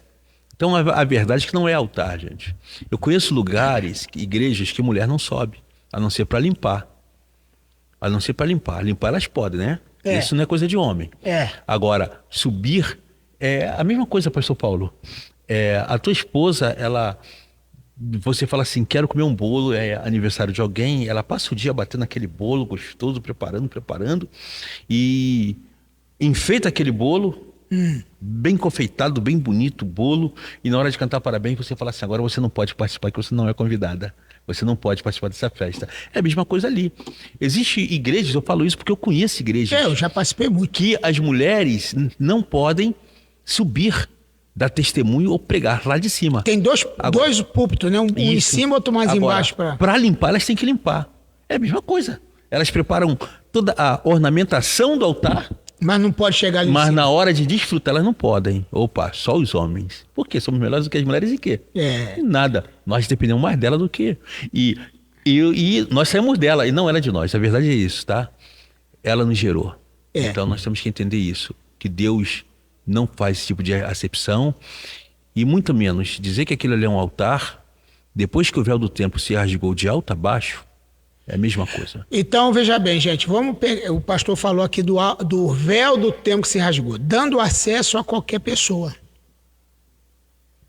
Então a verdade é que não é altar, gente. Eu conheço lugares, igrejas, que mulher não sobe, a não ser para limpar. A não ser para limpar. Limpar elas podem, né? Isso não é coisa de homem. Agora, subir é a mesma coisa, pastor Paulo. A tua esposa, você fala assim, quero comer um bolo, é aniversário de alguém, ela passa o dia batendo aquele bolo gostoso, preparando, e enfeita aquele bolo, bem confeitado, bem bonito o bolo, e na hora de cantar parabéns, você fala assim, agora você não pode participar, que você não é convidada. Você não pode participar dessa festa. É a mesma coisa ali. Existem igrejas, eu falo isso porque eu conheço igrejas. Eu já participei muito. Que as mulheres não podem subir, dar testemunho ou pregar lá de cima. Tem dois púlpitos, né? Um em cima, outro mais embaixo. Para limpar, elas têm que limpar. É a mesma coisa. Elas preparam toda a ornamentação do altar. Mas não pode chegar ali em cima. Mas na hora de desfrutar, elas não podem. Opa, só os homens. Por quê? Somos melhores do que as mulheres em quê? Nada. Nós dependemos mais dela do que... E nós saímos dela, e não ela de nós. A verdade é isso, tá? Ela nos gerou. Então nós temos que entender isso. Que Deus não faz esse tipo de acepção, e muito menos dizer que aquilo ali é um altar, depois que o véu do templo se rasgou de alto a baixo, é a mesma coisa. Então, veja bem, gente, o pastor falou aqui do véu do templo que se rasgou, dando acesso a qualquer pessoa,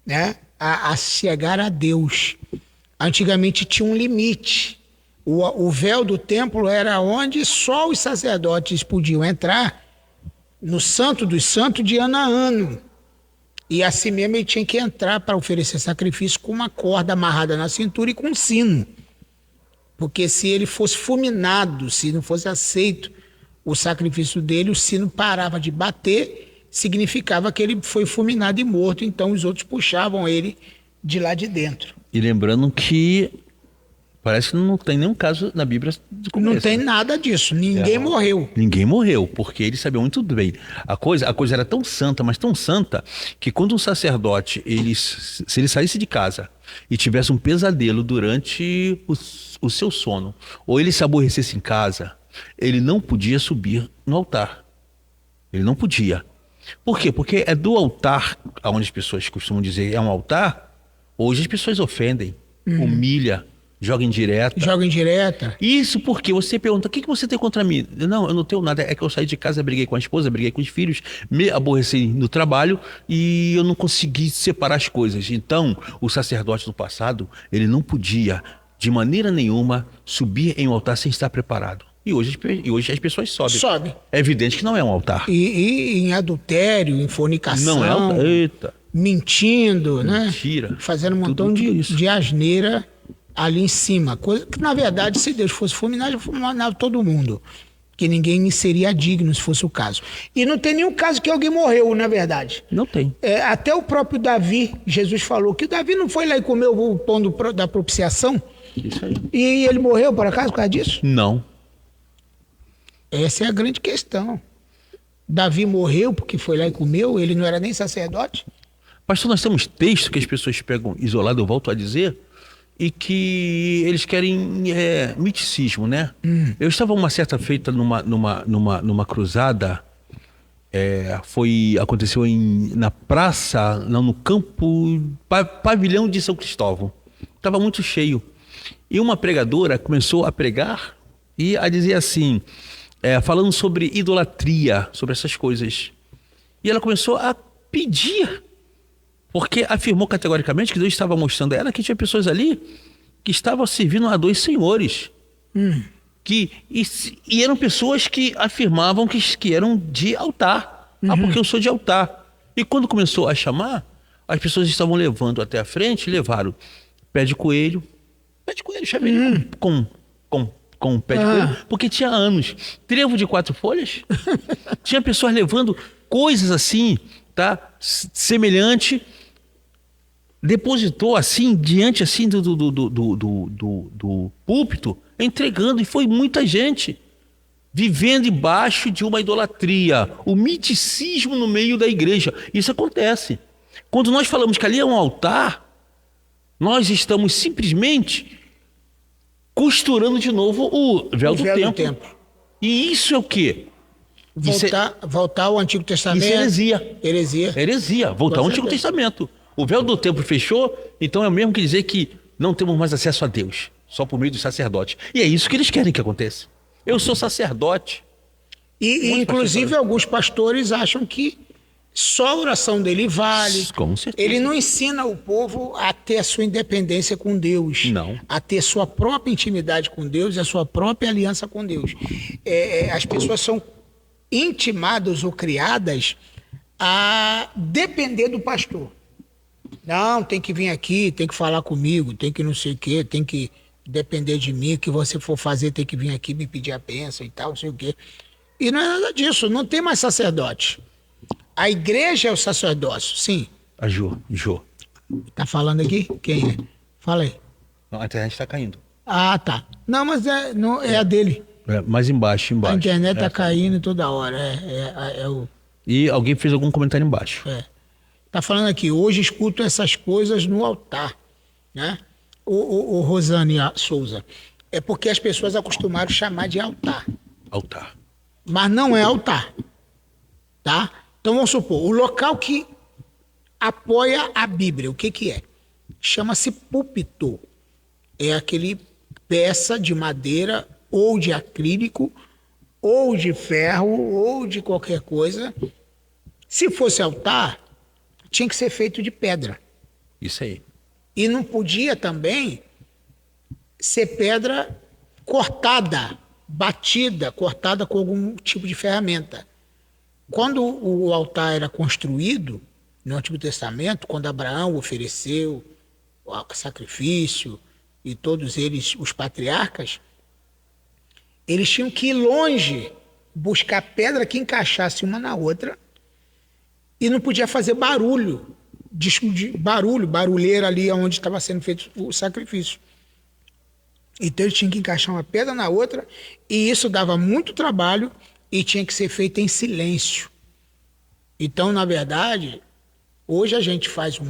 né? A chegar a Deus. Antigamente tinha um limite. O véu do templo era onde só os sacerdotes podiam entrar, no Santo dos Santos, de ano a ano. E assim mesmo ele tinha que entrar para oferecer sacrifício com uma corda amarrada na cintura e com um sino. Porque se ele fosse fulminado, se não fosse aceito o sacrifício dele, o sino parava de bater, significava que ele foi fulminado e morto. Então os outros puxavam ele de lá de dentro. E lembrando que parece que não tem nenhum caso na Bíblia de começo. Não tem nada disso. Ninguém morreu. Ninguém morreu, porque ele sabia muito bem. A coisa era tão santa, mas tão santa, que quando um sacerdote, se ele saísse de casa e tivesse um pesadelo durante o seu sono, ou ele se aborrecesse em casa, ele não podia subir no altar. Ele não podia. Por quê? Porque é do altar, onde as pessoas costumam dizer é um altar, hoje as pessoas ofendem, humilham, joga indireta. Joga indireta. Isso porque você pergunta, o que você tem contra mim? Não, eu não tenho nada. É que eu saí de casa, briguei com a esposa, briguei com os filhos, me aborreci no trabalho e eu não consegui separar as coisas. Então, o sacerdote do passado, ele não podia, de maneira nenhuma, subir em um altar sem estar preparado. E hoje as pessoas sobem. Sobe. É evidente que não é um altar. E em adultério, em fornicação. Não é altar. Eita. Mentindo, Mentira. né? Fazendo um montão de asneira ali em cima. Coisa que, na verdade, se Deus fosse fulminar, já fulminava todo mundo. Que ninguém seria digno se fosse o caso. E não tem nenhum caso que alguém morreu, na verdade. Não tem. Até o próprio Davi, Jesus falou que o Davi não foi lá e comeu o pão da propiciação. Isso aí. E ele morreu, por acaso, por causa disso? Não. Essa é a grande questão. Davi morreu porque foi lá e comeu, ele não era nem sacerdote? Pastor, nós temos textos que as pessoas pegam isolado, eu volto a dizer, e que eles querem miticismo, né? Eu estava uma certa feita numa cruzada, aconteceu na praça, não, no campo, pavilhão de São Cristóvão. Estava muito cheio. E uma pregadora começou a pregar e a dizer assim, falando sobre idolatria, sobre essas coisas. E ela começou a pedir, porque afirmou categoricamente que Deus estava mostrando a ela que tinha pessoas ali que estavam servindo a dois senhores. E eram pessoas que afirmavam que eram de altar. Porque eu sou de altar. E quando começou a chamar, as pessoas estavam levando até a frente, levaram pé de coelho, chamei com pé de coelho, porque tinha anos. Trevo de 4 folhas. Tinha pessoas levando coisas assim, tá? Semelhante. Depositou assim, diante assim do púlpito, entregando. E foi muita gente vivendo embaixo de uma idolatria. O miticismo no meio da igreja. Isso acontece. Quando nós falamos que ali é um altar, nós estamos simplesmente costurando de novo o véu do templo. E isso é o quê? Voltar ao Antigo Testamento. Isso é heresia. Heresia. Voltar ao Antigo Testamento. O véu do templo fechou, então é o mesmo que dizer que não temos mais acesso a Deus, só por meio dos sacerdotes. E é isso que eles querem que aconteça. Eu sou sacerdote. E inclusive alguns pastores acham que só a oração dele vale. Com certeza. Ele não ensina o povo a ter a sua independência com Deus. Não. A ter sua própria intimidade com Deus e a sua própria aliança com Deus. As pessoas são intimadas ou criadas a depender do pastor. Não, tem que vir aqui, tem que falar comigo, tem que não sei o quê, tem que depender de mim, o que você for fazer tem que vir aqui me pedir a bênção e tal, não sei o quê. E não é nada disso, não tem mais sacerdote. A igreja é o sacerdócio, sim. A Jô. Tá falando aqui? Quem é? Fala aí. Não, a internet está caindo. Ah, tá. Não, mas é a dele. Mais embaixo. A internet tá caindo toda hora. E alguém fez algum comentário embaixo. Tá falando aqui, hoje escuto essas coisas no altar, né? O Rosane Souza. É porque as pessoas acostumaram a chamar de altar. Altar. Mas não é altar, tá? Então vamos supor, o local que apoia a Bíblia, o que é? Chama-se púlpito. É aquele peça de madeira ou de acrílico ou de ferro ou de qualquer coisa. Se fosse altar, tinha que ser feito de pedra. Isso aí. E não podia também ser pedra cortada, batida, cortada com algum tipo de ferramenta. Quando o altar era construído, no Antigo Testamento, quando Abraão ofereceu o sacrifício e todos eles, os patriarcas, eles tinham que ir longe, buscar pedra que encaixasse uma na outra e não podia fazer barulho, barulheira ali onde estava sendo feito o sacrifício. Então eles tinham que encaixar uma pedra na outra e isso dava muito trabalho e tinha que ser feito em silêncio. Então, na verdade, hoje a gente faz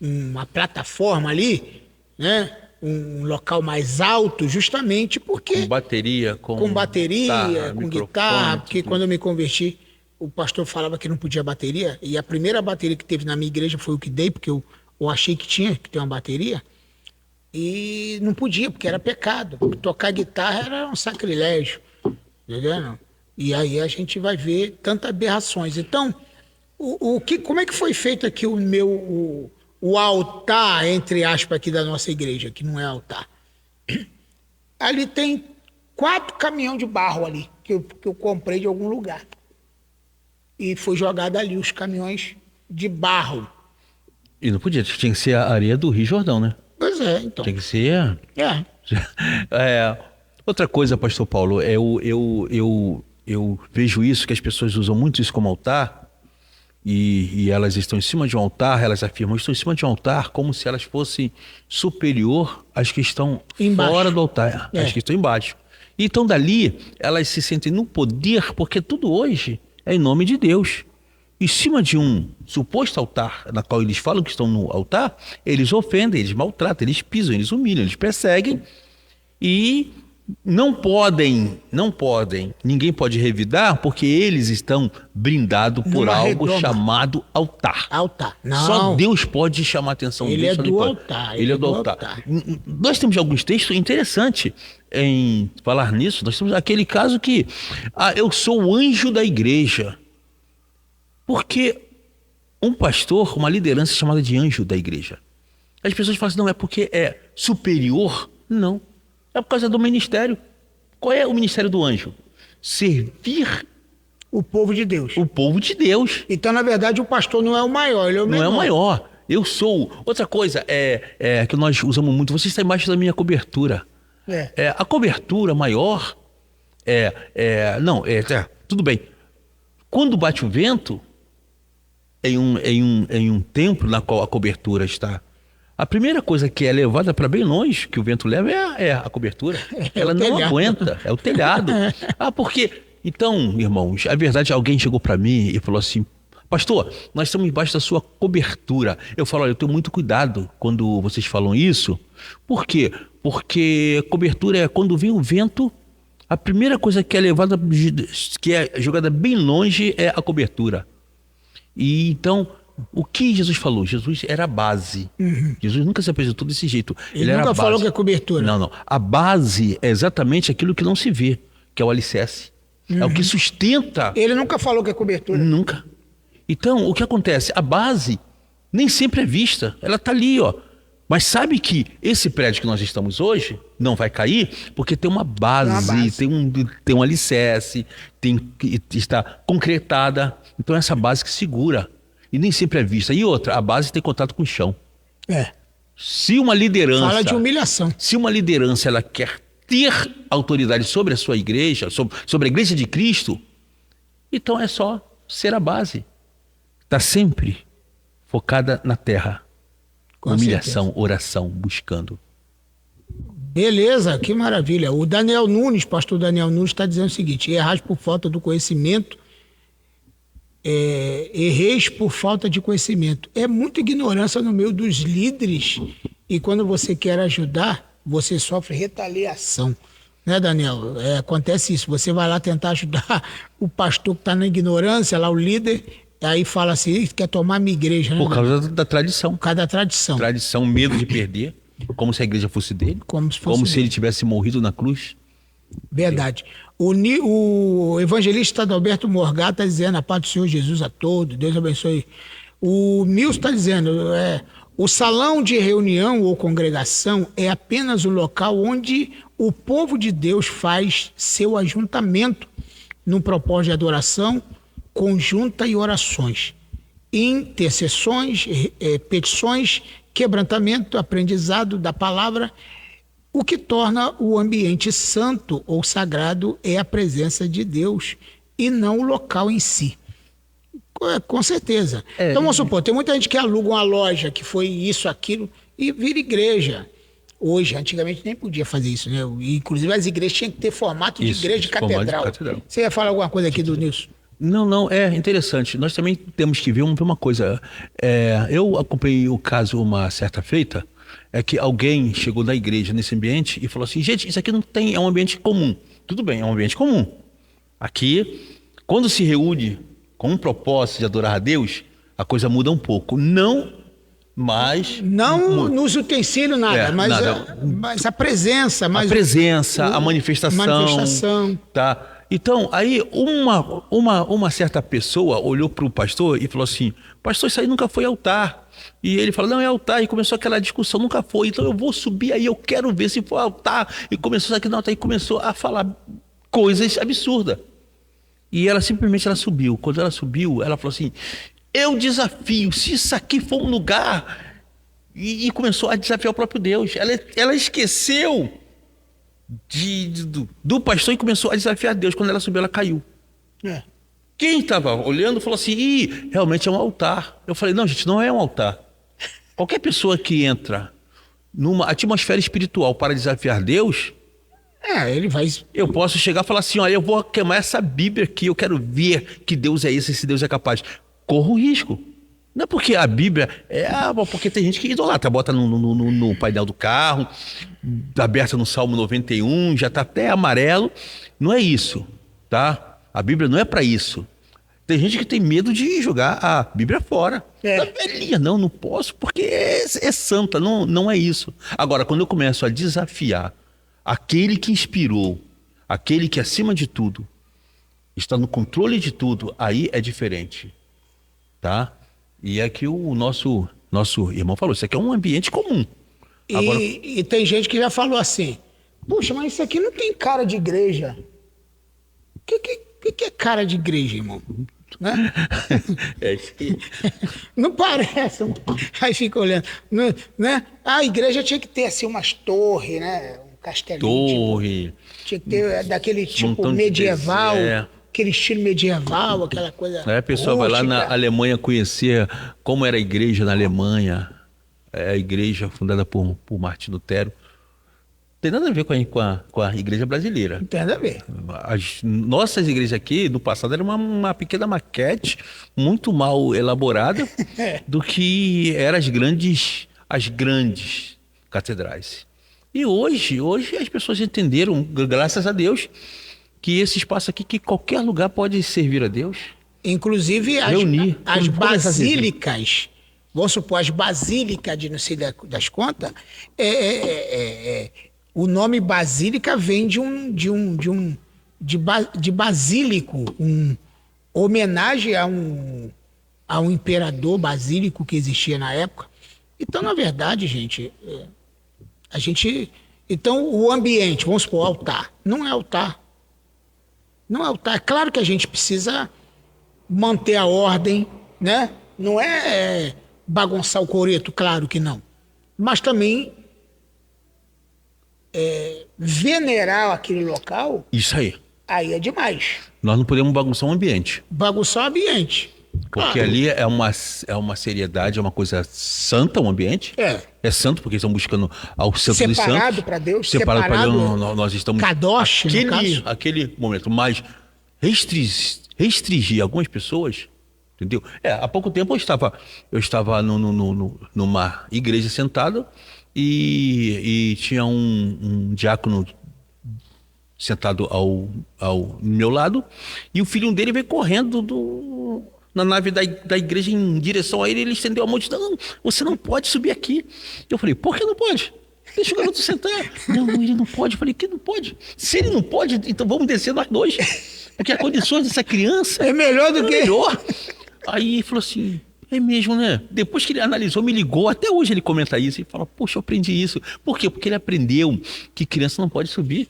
uma plataforma ali, né? Um local mais alto, justamente porque... Com bateria, com guitarra, porque quando eu me converti, o pastor falava que não podia bateria, e a primeira bateria que teve na minha igreja foi o que dei, porque eu achei que tinha que ter uma bateria, E não podia, porque era pecado. Tocar guitarra era um sacrilégio. Entendeu? E aí a gente vai ver tantas aberrações. Então, como é que foi feito aqui o altar, entre aspas, aqui da nossa igreja, que não é altar? Ali tem 4 caminhões de barro ali, que eu comprei de algum lugar. E foi jogado ali os caminhões de barro. E não podia, tinha que ser a areia do Rio Jordão, né? Pois é, então. Tem que ser... É. Outra coisa, pastor Paulo, eu vejo isso, que as pessoas usam muito isso como altar, e elas estão em cima de um altar, elas afirmam, estão em cima de um altar como se elas fossem superior às que estão embaixo. Fora do altar, às que estão embaixo. Então dali, elas se sentem no poder, porque tudo hoje é em nome de Deus. Em cima de um suposto altar, na qual eles falam que estão no altar, eles ofendem, eles maltratam, eles pisam, eles humilham, eles perseguem, e não podem, ninguém pode revidar, porque eles estão brindados por algo chamado altar. Altar. Não. Só Deus pode chamar a atenção ele disso. É do altar. Ele é do altar. Nós temos alguns textos interessantes em falar nisso. Nós temos aquele caso que eu sou o anjo da igreja. Porque um pastor, uma liderança chamada de anjo da igreja. As pessoas falam assim, não, é porque é superior? Não. É por causa do ministério. Qual é o ministério do anjo? Servir o povo de Deus. O povo de Deus. Então, na verdade, o pastor não é o maior, ele é o menor. Não é o maior. Eu sou... Outra coisa que nós usamos muito, você está embaixo da minha cobertura. A cobertura maior tudo bem. Quando bate o vento, em um templo na qual a cobertura está, a primeira coisa que é levada para bem longe, que o vento leva, é a cobertura. Ela não aguenta, é o telhado. Porque... Então, irmãos, a verdade, alguém chegou para mim e falou assim, pastor, nós estamos embaixo da sua cobertura. Eu falo, olha, eu tenho muito cuidado quando vocês falam isso. Por quê? Porque cobertura é quando vem o vento, a primeira coisa que é levada, que é jogada bem longe, é a cobertura. E então... O que Jesus falou? Jesus era a base. Jesus nunca se apresentou desse jeito. Ele nunca falou que é cobertura. Não. A base é exatamente aquilo que não se vê, que é o alicerce. É o que sustenta. Ele nunca falou que é cobertura. Nunca. Então, o que acontece? A base nem sempre é vista. Ela está ali, ó. Mas sabe que esse prédio que nós estamos hoje não vai cair porque tem uma base, tem um alicerce, está concretada. Então, essa base que segura. E nem sempre é vista. E outra, a base tem contato com o chão. Se uma liderança... Fala de humilhação. Se uma liderança ela quer ter autoridade sobre a sua igreja, sobre a igreja de Cristo, então é só ser a base. Está sempre focada na terra. Com humilhação, certeza. Oração, buscando. Beleza, que maravilha. O Daniel Nunes, pastor Daniel Nunes, está dizendo o seguinte, errais por falta do conhecimento, erreis por falta de conhecimento. É muita ignorância no meio dos líderes e quando você quer ajudar, você sofre retaliação. Né, Daniel? Acontece isso. Você vai lá tentar ajudar o pastor que está na ignorância, lá o líder, aí fala assim, quer tomar minha igreja. Né, por causa da tradição. Por causa da tradição. Tradição, medo de perder, como se a igreja fosse dele. Como se ele tivesse morrido na cruz. Verdade. O evangelista Adalberto Morgado está dizendo, a paz do Senhor Jesus a todos, Deus abençoe. O Milson está dizendo, o salão de reunião ou congregação é apenas o local onde o povo de Deus faz seu ajuntamento no propósito de adoração conjunta e orações, intercessões, petições, quebrantamento, aprendizado da palavra. O que torna o ambiente santo ou sagrado é a presença de Deus e não o local em si. Com certeza. Então, vamos supor, tem muita gente que aluga uma loja que foi isso, aquilo, e vira igreja. Hoje, antigamente nem podia fazer isso, né? Inclusive as igrejas tinham que ter formato de igreja de catedral. Você ia falar alguma coisa aqui do Nilson? Não, é interessante. Nós também temos que ver uma coisa. Eu acompanhei o caso uma certa feita, que alguém chegou na igreja nesse ambiente e falou assim, gente, isso aqui não tem, é um ambiente comum. Tudo bem, é um ambiente comum. Aqui, quando se reúne com um propósito de adorar a Deus, a coisa muda um pouco. Não mas... Não nos utensílios, nada, mas, nada. mas a presença. A presença, a manifestação. Tá? Então, aí uma certa pessoa olhou para o pastor e falou assim, pastor, isso aí nunca foi altar. E ele falou, não, é altar. E começou aquela discussão, nunca foi. Então eu vou subir aí, eu quero ver se for altar. E começou aqui no altar e começou a falar coisas absurdas. E ela simplesmente subiu. Quando ela subiu, ela falou assim, eu desafio, se isso aqui for um lugar... E começou a desafiar o próprio Deus. Ela esqueceu do pastor e começou a desafiar Deus. Quando ela subiu, ela caiu. Quem estava olhando falou assim, realmente é um altar. Eu falei, não, gente, não é um altar. Qualquer pessoa que entra numa atmosfera espiritual para desafiar Deus... ele vai... Eu posso chegar e falar assim, olha, eu vou queimar essa Bíblia aqui, eu quero ver que Deus é esse Deus é capaz. Corro o risco. Não é porque a Bíblia porque tem gente que idolatra, bota no painel do carro, aberta no Salmo 91, já está até amarelo. Não é isso, tá? A Bíblia não é para isso. Tem gente que tem medo de jogar a Bíblia fora. Velhinha, não posso, porque é santa, não é isso. Agora, quando eu começo a desafiar aquele que inspirou, aquele que acima de tudo está no controle de tudo, aí é diferente, tá? E é que o nosso irmão falou, isso aqui é um ambiente comum. Agora... E tem gente que já falou assim, puxa, mas isso aqui não tem cara de igreja. O que é cara de igreja, irmão? Né? Não parece. Aí fica olhando. Né? A igreja tinha que ter assim umas torres, né? Um castelinho. Torre. Tinha que ter daquele tipo medieval. Aquele estilo medieval, aquela coisa. A pessoa vai lá na Alemanha conhecer como era a igreja na Alemanha. É a igreja fundada por Martim Lutero. Tem nada a ver com a igreja brasileira. Não tem nada a ver. As nossas igrejas aqui, no passado, era uma pequena maquete muito mal elaborada do que eram as grandes catedrais. E hoje as pessoas entenderam, graças a Deus, que esse espaço aqui, que qualquer lugar pode servir a Deus. Inclusive as basílicas, vamos supor, as basílicas de não sei das contas, o nome basílica vem de basílico, homenagem a um imperador basílico que existia na época. Então, na verdade, gente, então o ambiente, vamos supor, altar, não é altar. Não é altar. É claro que a gente precisa manter a ordem, né? Não é bagunçar o coreto, claro que não. Mas também venerar aquele local. Isso aí. Aí é demais. Nós não podemos bagunçar o ambiente. Bagunçar o ambiente. Porque ali é uma seriedade, é uma coisa santa o ambiente. É santo, porque estão buscando ao santo dos santos. Separado para Deus. Separado para Deus, nós estamos... Kadosh, no caso. Aquele momento. Mas restringir algumas pessoas, entendeu? Há pouco tempo eu estava numa igreja sentado e tinha um diácono sentado ao meu lado, e o filho dele veio correndo na nave da igreja em direção a ele. Ele estendeu a mão e disse, não, você não pode subir aqui. Eu falei, por que não pode? Deixa o garoto sentar. Não, ele não pode. Eu falei, que não pode? Se ele não pode, então vamos descer nós dois. Porque as condições dessa criança... É melhor do que... melhor. Aí ele falou assim, é mesmo, né? Depois que ele analisou, me ligou, até hoje ele comenta isso, e fala, poxa, eu aprendi isso. Por quê? Porque ele aprendeu que criança não pode subir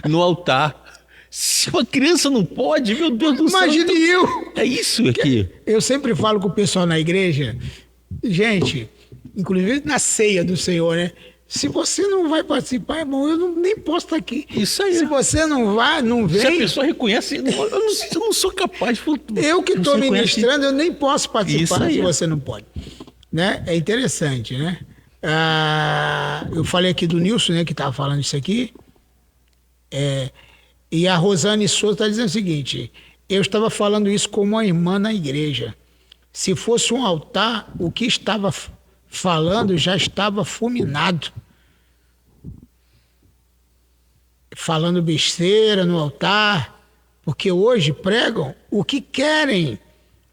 no altar. Se uma criança não pode, meu Deus do céu. Imagine eu. É isso aqui. Eu sempre falo com o pessoal na igreja, gente, inclusive na ceia do Senhor, né? Se você não vai participar, irmão, eu nem posso estar aqui. Isso aí. Se você não vai, não vem... Se a pessoa reconhece, eu não sou capaz. Eu que estou ministrando, eu nem posso participar se você não pode. Né? É interessante, né? Eu falei aqui do Nilson, né, que estava falando isso aqui. E a Rosane Souza está dizendo o seguinte, eu estava falando isso com uma irmã na igreja. Se fosse um altar, o que estava falando já estava fulminado. Falando besteira no altar, porque hoje pregam o que querem,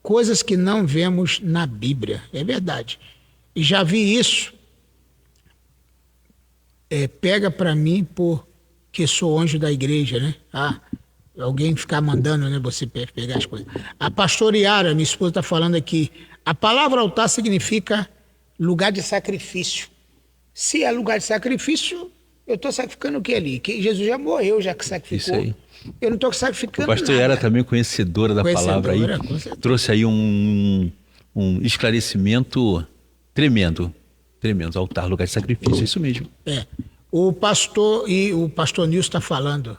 coisas que não vemos na Bíblia. É verdade. E já vi isso. Pega para mim porque sou anjo da igreja, né? Alguém ficar mandando, né, você pegar as coisas. A pastora Yara, minha esposa, está falando aqui. A palavra altar significa lugar de sacrifício. Se é lugar de sacrifício, eu estou sacrificando o que ali? Que Jesus já morreu, já que sacrificou. Isso aí. Eu não estou sacrificando O pastor nada. Yara também conhecedora da palavra aí. Trouxe aí um esclarecimento tremendo. Tremendo. Altar, lugar de sacrifício, é isso mesmo. O pastor Nilson está falando,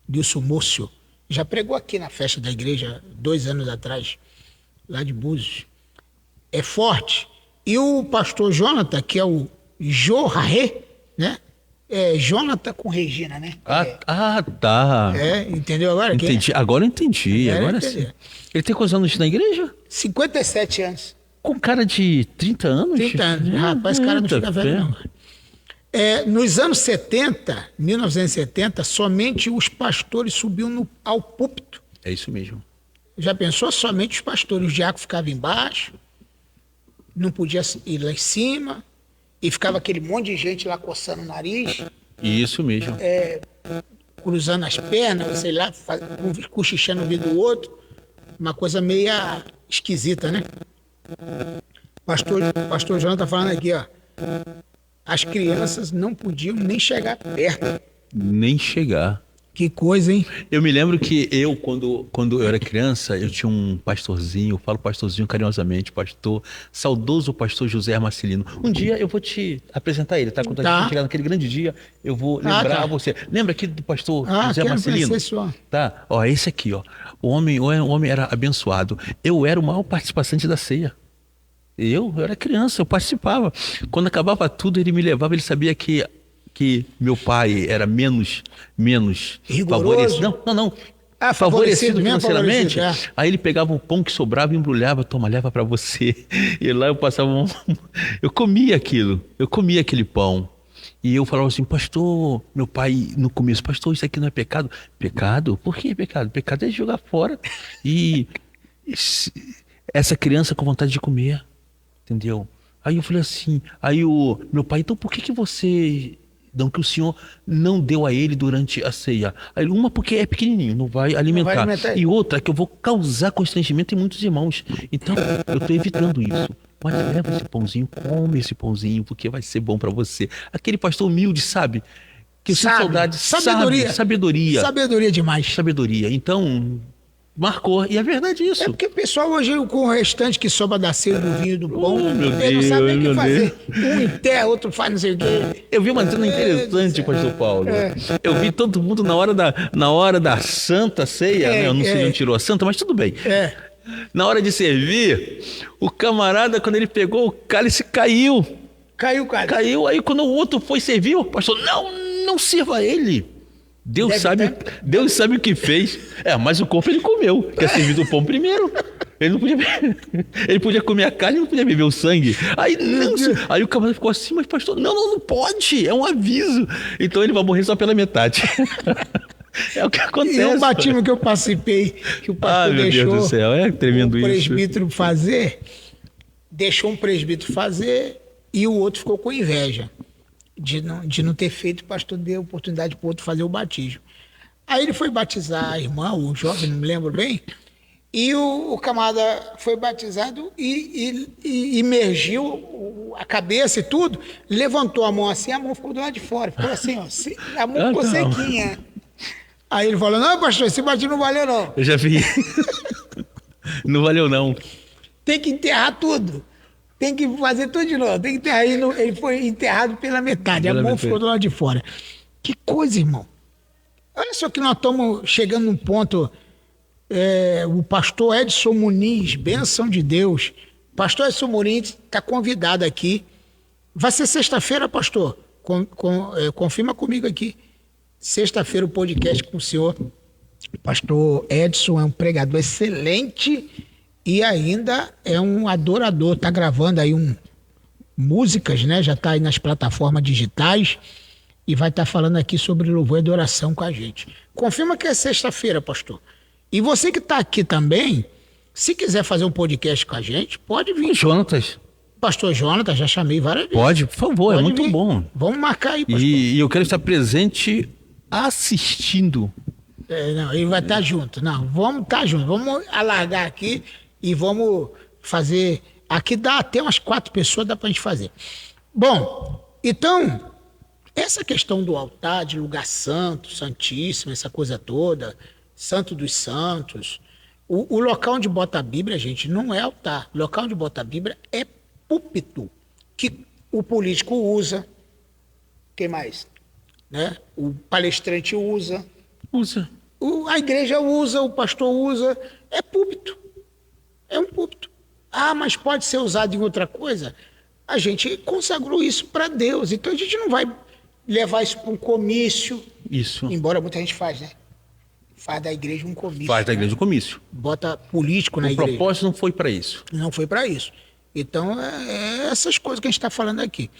Nilson Múcio, já pregou aqui na festa da igreja 2 anos atrás, lá de Búzios. É forte. E o pastor Jonathan, que é o Jorré, né? Jonathan com Regina, né? Tá. Entendeu agora? Entendi. Agora eu entendi. Agora sim. Ele tem quantos anos na igreja? 57 anos. Com cara de 30 anos? 30 anos. Rapaz, esse cara não fica velho, não. Nos anos 70, 1970, somente os pastores subiam ao púlpito. É isso mesmo. Já pensou? Somente os pastores. O diácono ficava embaixo, não podia ir lá em cima, e ficava aquele monte de gente lá coçando o nariz. Isso mesmo. Cruzando as pernas, sei lá, cochichando o ouvido do outro. Uma coisa meio esquisita, né? Pastor João está falando aqui, ó. As crianças não podiam nem chegar perto. Nem chegar. Que coisa, hein? Eu me lembro que quando eu era criança, eu tinha um pastorzinho, eu falo pastorzinho carinhosamente, saudoso pastor José Marcelino. Um dia eu vou te apresentar ele, tá? Quando a gente chegar naquele grande dia, eu vou lembrar você. Lembra aqui do pastor José Marcelino? Tá? Ó, esse aqui, ó. O homem era abençoado. Eu era o maior participante da ceia. Eu era criança, eu participava. Quando acabava tudo, ele me levava, ele sabia que meu pai era menos favorecido. Não. Favorecido financeiramente. Aí ele pegava o pão que sobrava e embrulhava, leva para você. E lá eu passava eu comia aquele pão. E eu falava assim, pastor, meu pai no começo, pastor, isso aqui não é pecado? Pecado? Por que é pecado? Pecado é jogar fora. E essa criança com vontade de comer, entendeu? Aí eu falei assim, o meu pai, então por que você... Então, que o senhor não deu a ele durante a ceia. Aí, uma, porque é pequenininho, não vai alimentar. E outra, que eu vou causar constrangimento em muitos irmãos. Então, eu estou evitando isso. Mas leva esse pãozinho, come esse pãozinho, porque vai ser bom para você. Aquele pastor humilde, sabe? Que saudade, sabedoria. Sabedoria demais. Sabedoria. Então... marcou, e é verdade isso. Porque o pessoal hoje, com o restante que sobra da ceia, do vinho, do pão, meu eles Deus, não sabem o que fazer. Um enterra, outro faz não sei o quê. Eu vi uma cena interessante, pastor Paulo. Eu vi todo mundo na hora da santa ceia, né? Eu não sei de onde tirou a santa, mas tudo bem. Na hora de servir, o camarada, quando ele pegou o cálice, caiu. Caiu, aí quando o outro foi servir, o pastor, não sirva ele. Deus sabe o que fez. Mas o corpo ele comeu, que é servido o pão primeiro. Ele podia comer a carne e não podia beber o sangue. Aí o camarada ficou assim, mas pastor, não pode, é um aviso. Então ele vai morrer só pela metade. É o que acontece. E um batismo que eu participei, que o pastor deixou Deus do céu, é tremendo o presbítero fazer, deixou um presbítero fazer e o outro ficou com inveja de não ter feito. O pastor deu oportunidade para o outro fazer o batismo. Aí ele foi batizar a irmã, o jovem, não me lembro bem, e o camarada foi batizado e imergiu a cabeça e tudo, levantou a mão assim, a mão ficou do lado de fora, ficou assim, ó, a mão ficou sequinha. Aí ele falou, não, pastor, esse batismo não valeu não. Eu já vi. Não valeu não. Tem que enterrar tudo. Tem que fazer tudo de novo. Tem que enterrar. Ele foi enterrado pela metade. A mão ficou do lado de fora. Que coisa, irmão. Olha só que nós estamos chegando num ponto. O pastor Edson Muniz, bênção de Deus. Pastor Edson Muniz está convidado aqui. Vai ser sexta-feira, pastor? Confirma comigo aqui. Sexta-feira o podcast com o senhor. O pastor Edson é um pregador excelente e ainda é um adorador. Está gravando aí músicas, né? Já está aí nas plataformas digitais e vai estar falando aqui sobre louvor e adoração com a gente. Confirma que é sexta-feira, pastor. E você que está aqui também, se quiser fazer um podcast com a gente, pode vir. Jonatas. Pastor Jonathan, já chamei várias vezes. Pode, por favor, Pode é muito vir. bom. Vamos marcar aí, pastor. E eu quero estar presente assistindo. Não, ele vai estar junto. Não, vamos estar junto. Vamos alargar aqui e vamos fazer. Aqui dá até umas 4 pessoas, dá pra gente fazer. Bom, então, essa questão do altar, de lugar santo, santíssimo, essa coisa toda, santo dos santos, o local onde bota a Bíblia, gente, não é altar. O local onde bota a Bíblia é púlpito, que o político usa. Quem mais? Né? O palestrante usa. Usa. A igreja usa, o pastor usa. É púlpito. É um púlpito. Ah, mas pode ser usado em outra coisa? A gente consagrou isso para Deus. Então a gente não vai levar isso para um comício. Isso. Embora muita gente faz, né? Faz da igreja um comício. Faz da né? igreja o comício. Bota político na O igreja. propósito não foi para isso. Não foi para isso. Então, é essas coisas que a gente está falando aqui.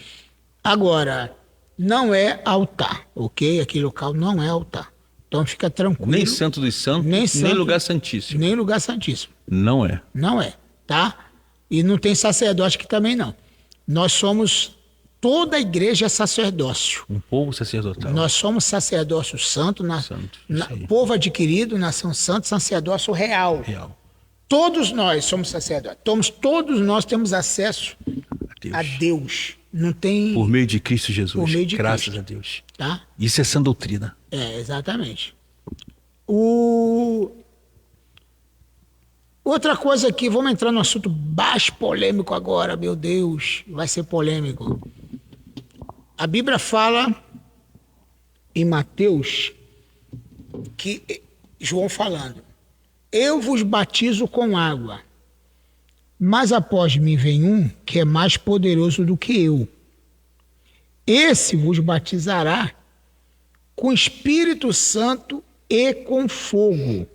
Agora, não é altar, ok? Aquele local não é altar. Então, fica tranquilo. Nem santo dos santos, Nem nem santo- lugar santíssimo. Nem lugar santíssimo. Não é. Não é, tá? E não tem sacerdote aqui também, não. Nós somos, toda a igreja é sacerdócio. Um povo sacerdotal. Nós somos sacerdócio santo, Santo, isso aí. povo adquirido, nação santa, sacerdócio real. Real. Todos nós somos sacerdotes. Todos nós temos acesso a Deus. Não tem. Por meio de Cristo Jesus. Por meio de Graças Cristo. a Deus. Tá? Isso é sã doutrina. Exatamente. Outra coisa aqui, vamos entrar no assunto mais polêmico agora, meu Deus, vai ser polêmico. A Bíblia fala em Mateus que João falando: eu vos batizo com água, mas após mim vem um que é mais poderoso do que eu. Esse vos batizará com Espírito Santo e com fogo.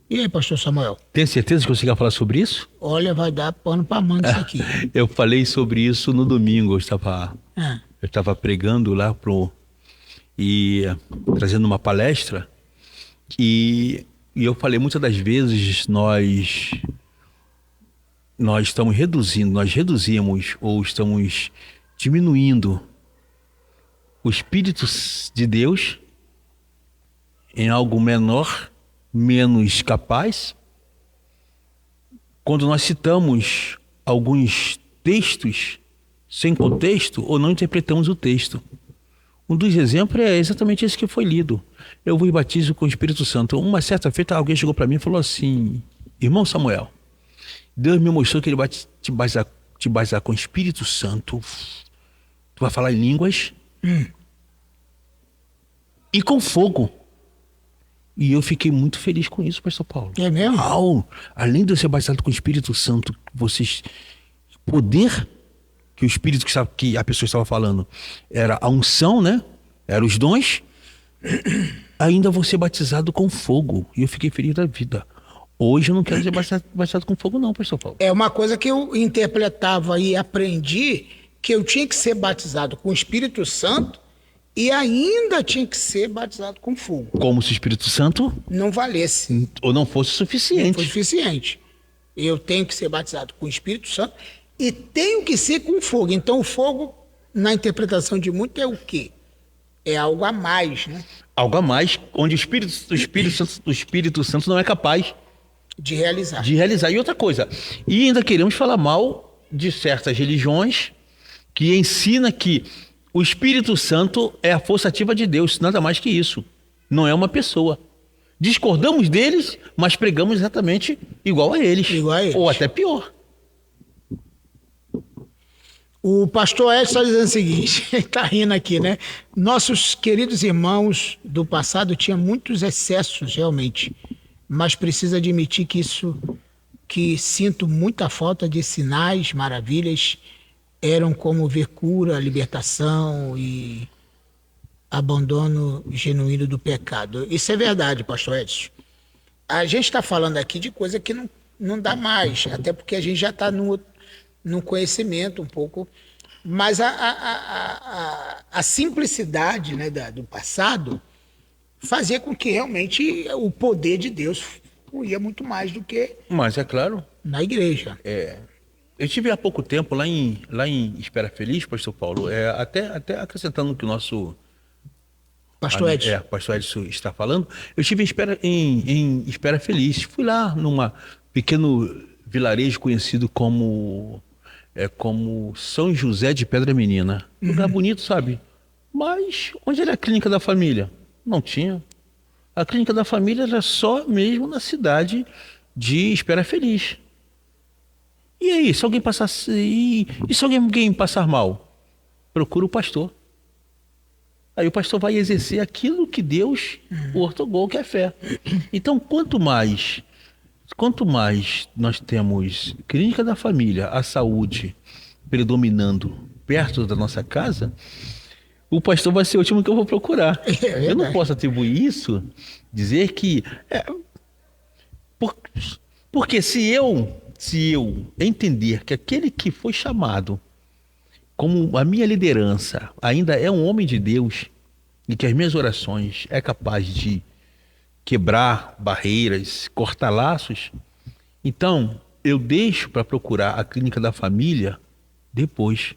E aí, pastor Samuel? Tem certeza que você quer falar sobre isso? Olha, vai dar pano para manga isso aqui. Eu falei sobre isso no domingo. Eu Ah, estava pregando lá e trazendo uma palestra. E eu falei, muitas das vezes nós estamos reduzindo, nós reduzimos ou estamos diminuindo o Espírito de Deus em algo menor, menos capaz, quando nós citamos alguns textos sem contexto ou não interpretamos o texto. Um dos exemplos é exatamente esse que foi lido. Eu vos batizo com o Espírito Santo. Uma certa feita alguém chegou para mim e falou assim: irmão Samuel, Deus me mostrou que ele vai te batizar com o Espírito Santo. Tu vai falar em línguas e com fogo. E eu fiquei muito feliz com isso, pastor Paulo. é mesmo? Além de eu ser batizado com o Espírito Santo, vocês, poder que o Espírito que a pessoa estava falando era a unção, né? Eram os dons. Ainda vou ser batizado com fogo. E eu fiquei feliz da vida. Hoje eu não quero ser batizado com fogo não, pastor Paulo. É uma coisa que eu interpretava e aprendi, que eu tinha que ser batizado com o Espírito Santo e ainda tinha que ser batizado com fogo. Como se o Espírito Santo Não valesse. ou não fosse Não suficiente. foi suficiente. Eu tenho que ser batizado com o Espírito Santo e tenho que ser com fogo. Então o fogo, na interpretação de muitos, é o quê? É algo a mais, né? Algo a mais, onde o Espírito Santo não é capaz De realizar. de realizar. E outra coisa, e ainda queremos falar mal de certas religiões que ensina que o Espírito Santo é a força ativa de Deus, nada mais que isso. Não é uma pessoa. Discordamos deles, mas pregamos exatamente igual a eles. Igual a eles. Ou até pior. O pastor Edson está dizendo o seguinte, está rindo aqui, né? Nossos queridos irmãos do passado tinham muitos excessos, realmente, mas precisa admitir que sinto muita falta de sinais, maravilhas, eram como ver cura, libertação e abandono genuíno do pecado. Isso é verdade, pastor Edson. A gente está falando aqui de coisa que não dá mais, até porque a gente já está no conhecimento um pouco, mas a simplicidade, né, do passado fazia com que realmente o poder de Deus fluía muito mais do que Mas é claro. na igreja. Eu tive há pouco tempo lá em Espera Feliz, pastor Paulo, até acrescentando o que o nosso Pastor Edson. pastor Edson está falando, eu estive em Espera Feliz. Fui lá numa pequeno vilarejo conhecido como São José de Pedra Menina. Lugar bonito, sabe? Mas onde era a clínica da família? Não tinha. A clínica da família era só mesmo na cidade de Espera Feliz. E aí, se alguém passasse. E se alguém passar mal? Procura o pastor. Aí o pastor vai exercer aquilo que Deus o ortogou, que é fé. Então, quanto mais nós temos clínica da família, a saúde predominando perto da nossa casa, o pastor vai ser o último que eu vou procurar. Eu não posso atribuir isso, dizer que... porque se eu entender que aquele que foi chamado como a minha liderança ainda é um homem de Deus e que as minhas orações é capaz de quebrar barreiras, cortar laços, então eu deixo para procurar a clínica da família depois.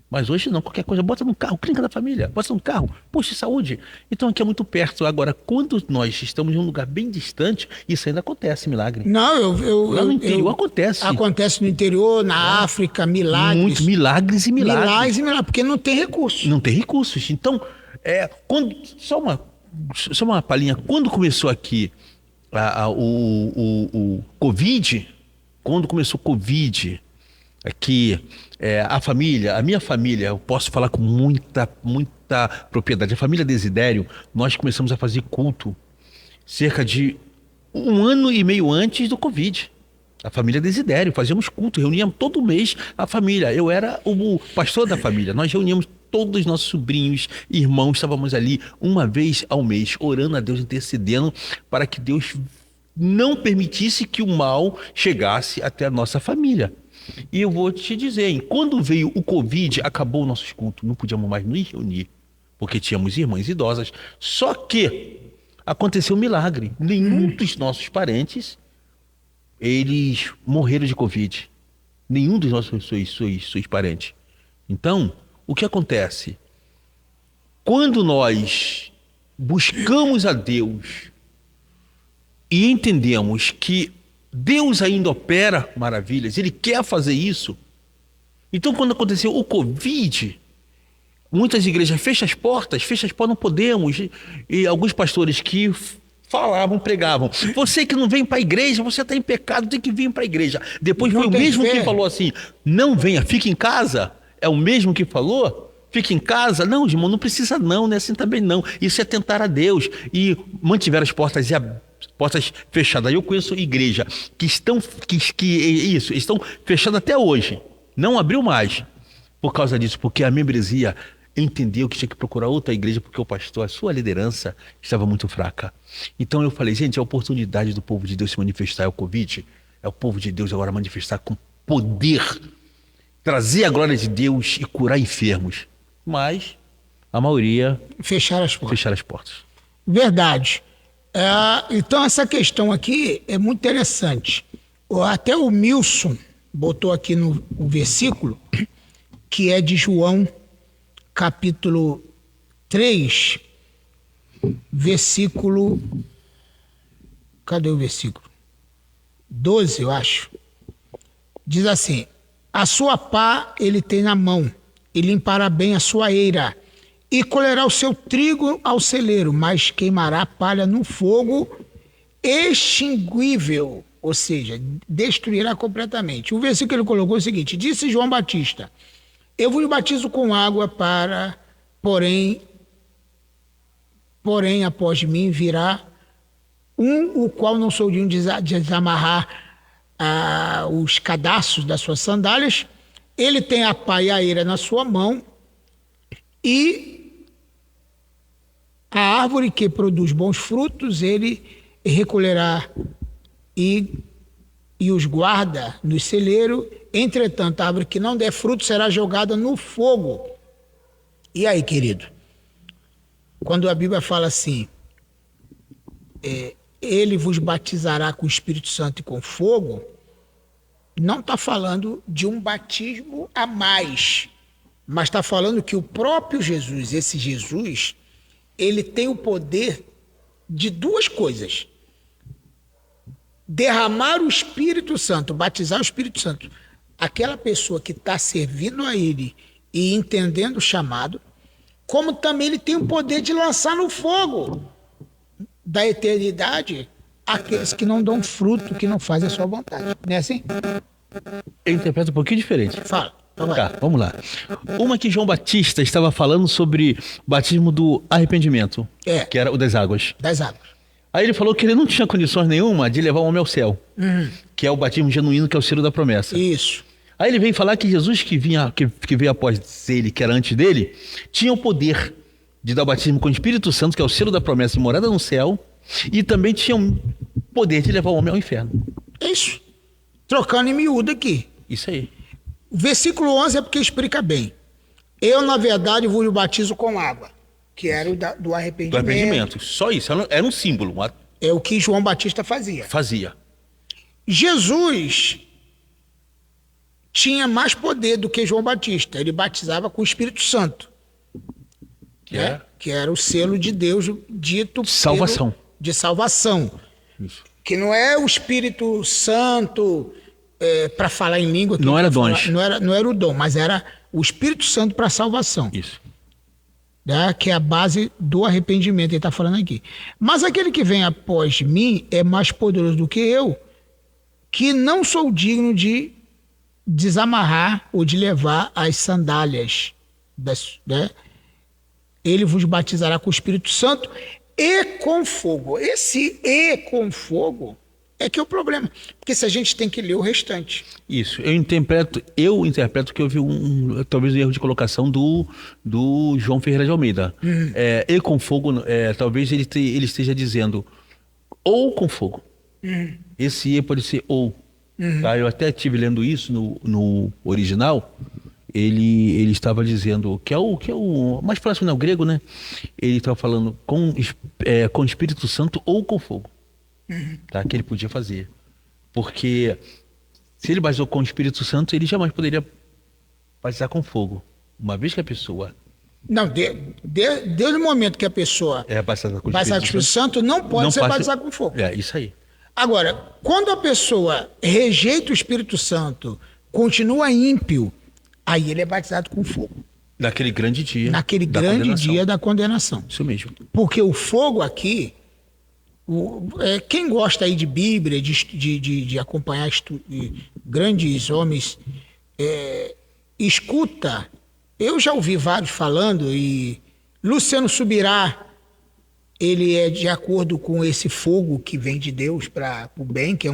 Mas hoje não, qualquer coisa, bota no carro, clínica da família, bota no carro, puxa, saúde. Então aqui é muito perto. Agora, quando nós estamos em um lugar bem distante, isso ainda acontece, milagre. Não, Lá no interior acontece. Acontece no interior, na África, milagres. Muitos milagres e milagres. Milagres e milagres, porque não tem recursos. Não tem recursos. Então, só uma palhinha. Quando começou aqui o Covid, quando começou o Covid, aqui, a minha família, eu posso falar com muita propriedade, a família Desidério, nós começamos a fazer culto cerca de 1 ano e meio antes do Covid. A família Desidério, fazíamos culto, reuníamos todo mês a família. Eu era o pastor da família, nós reuníamos todos os nossos sobrinhos, irmãos, estávamos ali uma vez ao mês, orando a Deus, intercedendo para que Deus não permitisse que o mal chegasse até a nossa família. E eu vou te dizer, hein, quando veio o Covid, acabou o nosso culto, não podíamos mais nos reunir, porque tínhamos irmãs idosas. Só que aconteceu um milagre. Nenhum dos nossos parentes, eles morreram de Covid. Nenhum dos nossos seus parentes. Então, o que acontece? Quando nós buscamos a Deus e entendemos que Deus ainda opera maravilhas, Ele quer fazer isso. Então, quando aconteceu o Covid, muitas igrejas fecham as portas, não podemos. E alguns pastores que falavam, pregavam: você que não vem para a igreja, você está em pecado, tem que vir para a igreja. Depois foi o mesmo que falou assim: não venha, fique em casa. É o mesmo que falou? Fique em casa? Não, irmão, não precisa não, né? Assim também não. Isso é tentar a Deus. E mantiveram as portas fechadas. Eu conheço igreja que estão fechadas até hoje. Não abriu mais por causa disso, porque a membresia entendeu que tinha que procurar outra igreja, porque o pastor, a sua liderança, estava muito fraca. Então eu falei, gente, a oportunidade do povo de Deus se manifestar é o Covid. É o povo de Deus agora manifestar com poder, trazer a glória de Deus e curar enfermos. Mas a maioria fecharam as portas. Verdade. Então essa questão aqui é muito interessante. Até o Milson botou aqui no versículo, que é de João, capítulo 3, versículo... Cadê o versículo? 12, eu acho. Diz assim: a sua pá ele tem na mão, e limpará bem a sua eira, e colherá o seu trigo ao celeiro, mas queimará a palha no fogo extinguível, ou seja, destruirá completamente. O versículo que ele colocou é o seguinte: disse João Batista: eu vos batizo com água porém após mim virá o qual não sou digno de desamarrar os cadarços das suas sandálias. Ele tem a pá e a eira na sua mão, e a árvore que produz bons frutos ele recolherá e os guarda no celeiro. Entretanto, a árvore que não der fruto será jogada no fogo. E aí, querido, quando a Bíblia fala assim, ele vos batizará com o Espírito Santo e com fogo, não está falando de um batismo a mais, mas está falando que o próprio Jesus, esse Jesus, ele tem o poder de duas coisas: derramar o Espírito Santo, batizar o Espírito Santo, aquela pessoa que está servindo a ele e entendendo o chamado, como também ele tem o poder de lançar no fogo da eternidade aqueles que não dão fruto, que não fazem a sua vontade. Não é assim? Eu interpreto um pouquinho diferente. Fala. Tá, vamos lá. Uma que João Batista estava falando sobre batismo do arrependimento, que era o das águas. Das águas. Aí ele falou que ele não tinha condições nenhuma de levar o homem ao céu, que é o batismo genuíno, que é o selo da promessa. Isso. Aí ele veio falar que Jesus que veio após ele, que era antes dele, tinha o poder de dar o batismo com o Espírito Santo, que é o selo da promessa e morada no céu, e também tinha o poder de levar o homem ao inferno. Isso. Trocando em miúdo aqui. Isso aí. O versículo 11 é porque explica bem. Eu, na verdade, vos batizo com água, que era o do arrependimento. Do arrependimento. Só isso. Era um símbolo. É o que João Batista fazia. Jesus tinha mais poder do que João Batista. Ele batizava com o Espírito Santo. Que era o selo de Deus dito salvação. De salvação. Isso. Que não é o Espírito Santo para falar em língua. Não era dons. Não era o dom, mas era o Espírito Santo para salvação. Isso. Que é a base do arrependimento, ele está falando aqui. Mas aquele que vem após mim é mais poderoso do que eu, que não sou digno de desamarrar ou de levar as sandálias. Ele vos batizará com o Espírito Santo e com fogo. Esse "e com fogo" é que é o problema. Porque se a gente tem que ler o restante. Isso. Eu interpreto que houve talvez um erro de colocação do João Ferreira de Almeida. E com fogo, talvez ele esteja dizendo ou com fogo. Esse "e" pode ser ou. Tá? Eu até estive lendo isso no original. Ele estava dizendo que é o mais próximo ao grego, né? Ele estava falando com Espírito Santo ou com fogo. Tá? Que ele podia fazer. Porque se ele batizou com o Espírito Santo, ele jamais poderia batizar com fogo. Uma vez que a pessoa... Não, desde o momento que a pessoa batizada com o Espírito Santo, não pode ser batizada com fogo. Isso aí. Agora, quando a pessoa rejeita o Espírito Santo, continua ímpio, aí ele é batizado com fogo. Naquele grande dia. Naquele grande dia da condenação. Isso mesmo. Porque o fogo aqui, quem gosta aí de Bíblia, de acompanhar grandes homens, escuta. Eu já ouvi vários falando, e Luciano Subirá, ele é de acordo com esse fogo que vem de Deus para o bem, que é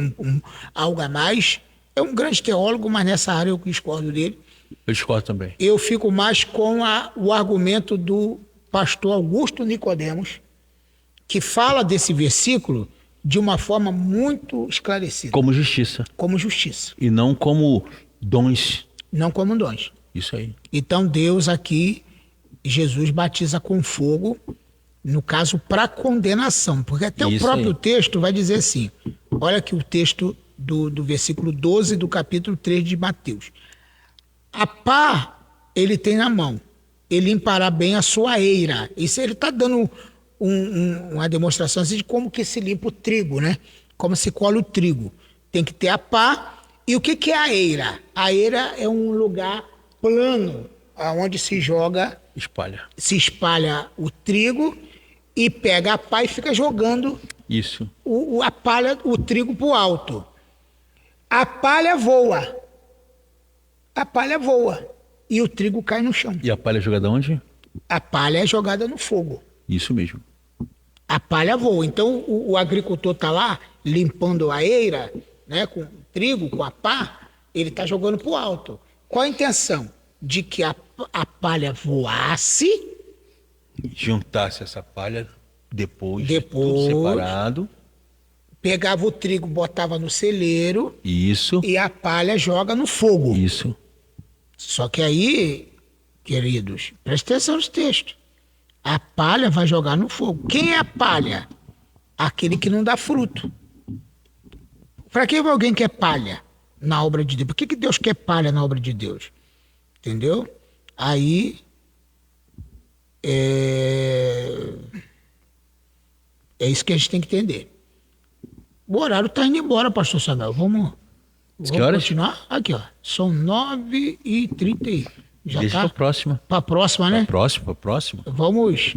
algo a mais. É um grande teólogo, mas nessa área eu discordo dele. Eu discordo também. Eu fico mais com o argumento do pastor Augusto Nicodemos, que fala desse versículo de uma forma muito esclarecida. Como justiça. Como justiça. E não como dons. Não como dons. Isso aí. Então Deus aqui, Jesus batiza com fogo, no caso para condenação. Porque até o próprio texto vai dizer assim, olha aqui o texto do versículo 12 do capítulo 3 de Mateus. A pá ele tem na mão, ele limpará bem a sua eira. Isso ele está dando uma demonstração assim de como que se limpa o trigo, né? Como se colhe o trigo. Tem que ter a pá. E o que é a eira? A eira é um lugar plano, onde se espalha o trigo e pega a pá e fica jogando isso. O trigo para o alto. A palha voa. E o trigo cai no chão. E a palha é jogada onde? A palha é jogada no fogo. Isso mesmo. A palha voa. Então o agricultor está lá limpando a eira, né, com o trigo, com a pá, ele está jogando para o alto. Qual a intenção? De que a palha voasse. Juntasse essa palha depois tudo separado. Pegava o trigo, botava no celeiro. Isso. E a palha joga no fogo. Isso. Só que aí, queridos, presta atenção nesse texto. A palha vai jogar no fogo. Quem é a palha? Aquele que não dá fruto. Para que alguém quer palha? na obra de Deus. Por que Deus quer palha na obra de Deus? Entendeu? Aí é isso que a gente tem que entender. O horário está indo embora, pastor Samuel. Vamos continuar? Aqui, ó. São 9h30. Já deixa tá pra próxima. Pra próxima, né? Pra próxima. Vamos.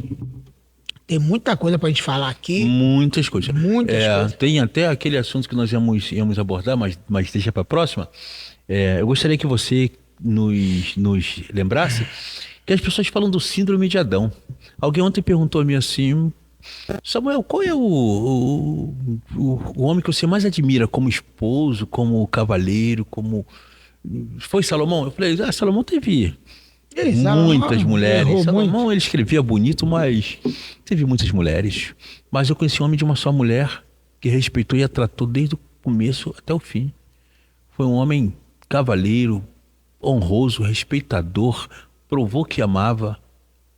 Tem muita coisa pra gente falar aqui. Muitas coisas. Muitas coisas. Tem até aquele assunto que nós íamos abordar, mas deixa pra próxima. Eu gostaria que você nos lembrasse que as pessoas falam do síndrome de Adão. Alguém ontem perguntou a mim assim: Samuel, qual é o homem que você mais admira como esposo, como cavaleiro, como... Foi Salomão? Eu falei, Salomão teve muitas mulheres. Salomão, ele escrevia bonito, mas teve muitas mulheres. Mas eu conheci um homem de uma só mulher que respeitou e a tratou desde o começo até o fim. Foi um homem cavaleiro, honroso, respeitador, provou que amava.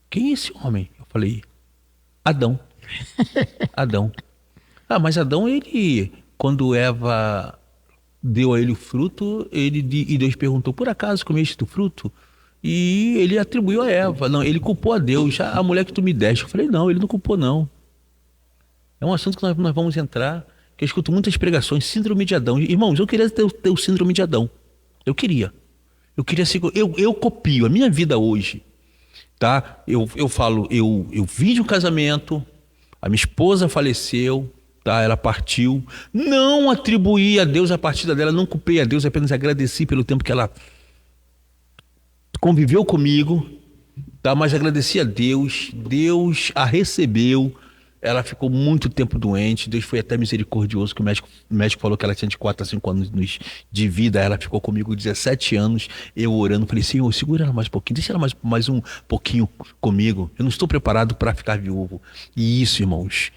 Quem é esse homem? Eu falei, Adão. Adão. Mas Adão, ele, quando Eva deu a ele o fruto, e Deus perguntou, por acaso comeste do fruto? E ele atribuiu a Eva. Não, ele culpou a Deus. A mulher que tu me deste. Eu falei, não, ele não culpou, não. É um assunto que nós vamos entrar, que eu escuto muitas pregações, síndrome de Adão. Irmãos, eu queria ter o síndrome de Adão. Eu queria ser... Eu copio a minha vida hoje, tá? Eu falo, eu vim de um casamento, a minha esposa faleceu, tá? Ela partiu. Não atribuí a Deus a partida dela, não culpei a Deus, apenas agradeci pelo tempo que ela conviveu comigo, tá? Mas agradeci a Deus, Deus a recebeu. Ela ficou muito tempo doente, Deus foi até misericordioso, que o médico falou que ela tinha de 4 a 5 anos de vida, ela ficou comigo 17 anos, eu orando, falei, Senhor, segura ela mais um pouquinho, deixa ela mais um pouquinho comigo, eu não estou preparado para ficar viúvo. E isso, irmãos,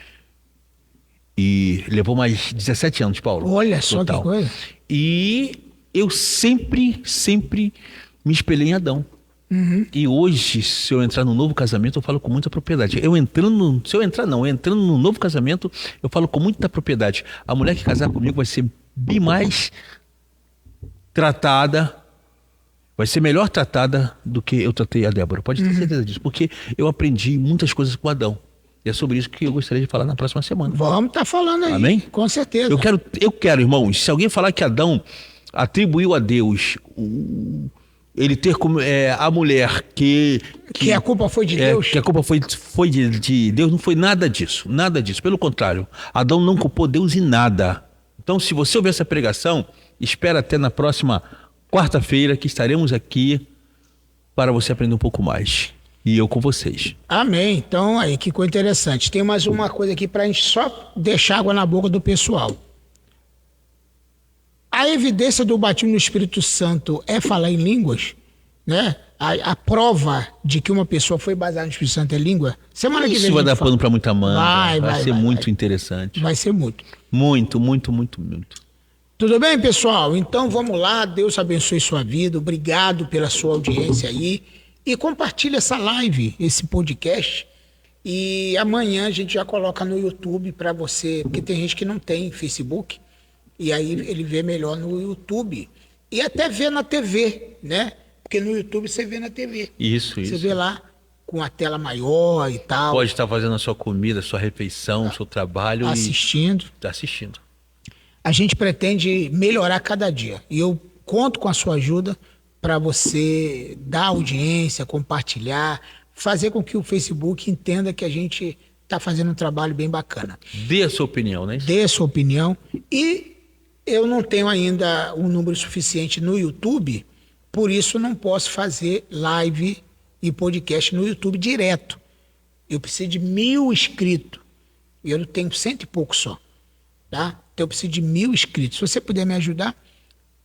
e levou mais 17 anos, Paulo. Olha só que coisa. E eu sempre me espelhei em Adão. Uhum. E hoje, se eu entrar no novo casamento, eu falo com muita propriedade. Entrando no novo casamento, eu falo com muita propriedade. A mulher que casar comigo vai ser bem mais tratada, vai ser melhor tratada do que eu tratei a Débora. Pode ter certeza disso, porque eu aprendi muitas coisas com Adão. E é sobre isso que eu gostaria de falar na próxima semana. Vamos estar falando aí. Amém? Com certeza. Eu quero, irmãos, se alguém falar que Adão atribuiu a Deus ele ter como a mulher que a culpa foi de Deus, que a culpa foi de Deus, não foi nada disso, pelo contrário, Adão não culpou Deus em nada. Então, se você ouvir essa pregação, espera até na próxima quarta-feira, que estaremos aqui para você aprender um pouco mais, e eu com vocês. Amém. Então, aí, que coisa interessante. Tem mais uma coisa aqui para a gente só deixar água na boca do pessoal. A evidência do batismo no Espírito Santo é falar em línguas, né? A prova de que uma pessoa foi batizada no Espírito Santo é língua. Semana que vem isso vai dar pano para muita manga. Vai ser muito interessante. Vai ser muito. Muito. Tudo bem, pessoal? Então vamos lá. Deus abençoe sua vida. Obrigado pela sua audiência aí. E compartilha essa live, esse podcast. E amanhã a gente já coloca no YouTube para você, porque tem gente que não tem Facebook. E aí ele vê melhor no YouTube. E até vê na TV, né? Porque no YouTube você vê na TV. Isso. Você vê lá com a tela maior e tal. Pode estar fazendo a sua comida, a sua refeição, o seu trabalho. Assistindo. Assistindo. A gente pretende melhorar cada dia. E eu conto com a sua ajuda para você dar audiência, compartilhar, fazer com que o Facebook entenda que a gente está fazendo um trabalho bem bacana. Dê a sua opinião, né? Dê a sua opinião. E eu não tenho ainda um número suficiente no YouTube, por isso não posso fazer live e podcast no YouTube direto. Eu preciso de 1.000 inscritos. E eu tenho 100 e pouco só. Tá? Então eu preciso de 1.000 inscritos. Se você puder me ajudar,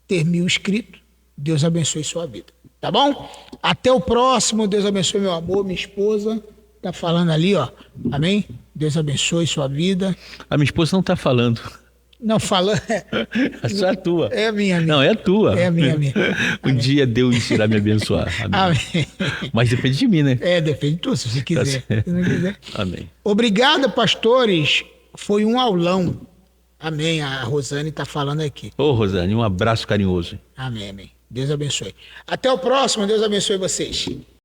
ter 1.000 inscritos, Deus abençoe sua vida. Tá bom? Até o próximo. Deus abençoe meu amor, minha esposa. Tá falando ali, ó. Amém? Deus abençoe sua vida. A minha esposa não tá falando. Não, falando. Só a tua. É a minha. Não, é a tua. É a minha. Um dia Deus irá me abençoar. Amém. Amém. Mas depende de mim, né? Depende de tu, se você quiser. Se não quiser. Amém. Obrigado, pastores. Foi um aulão. Amém. A Rosane está falando aqui. Ô, Rosane, um abraço carinhoso. Amém, amém. Deus abençoe. Até o próximo. Deus abençoe vocês.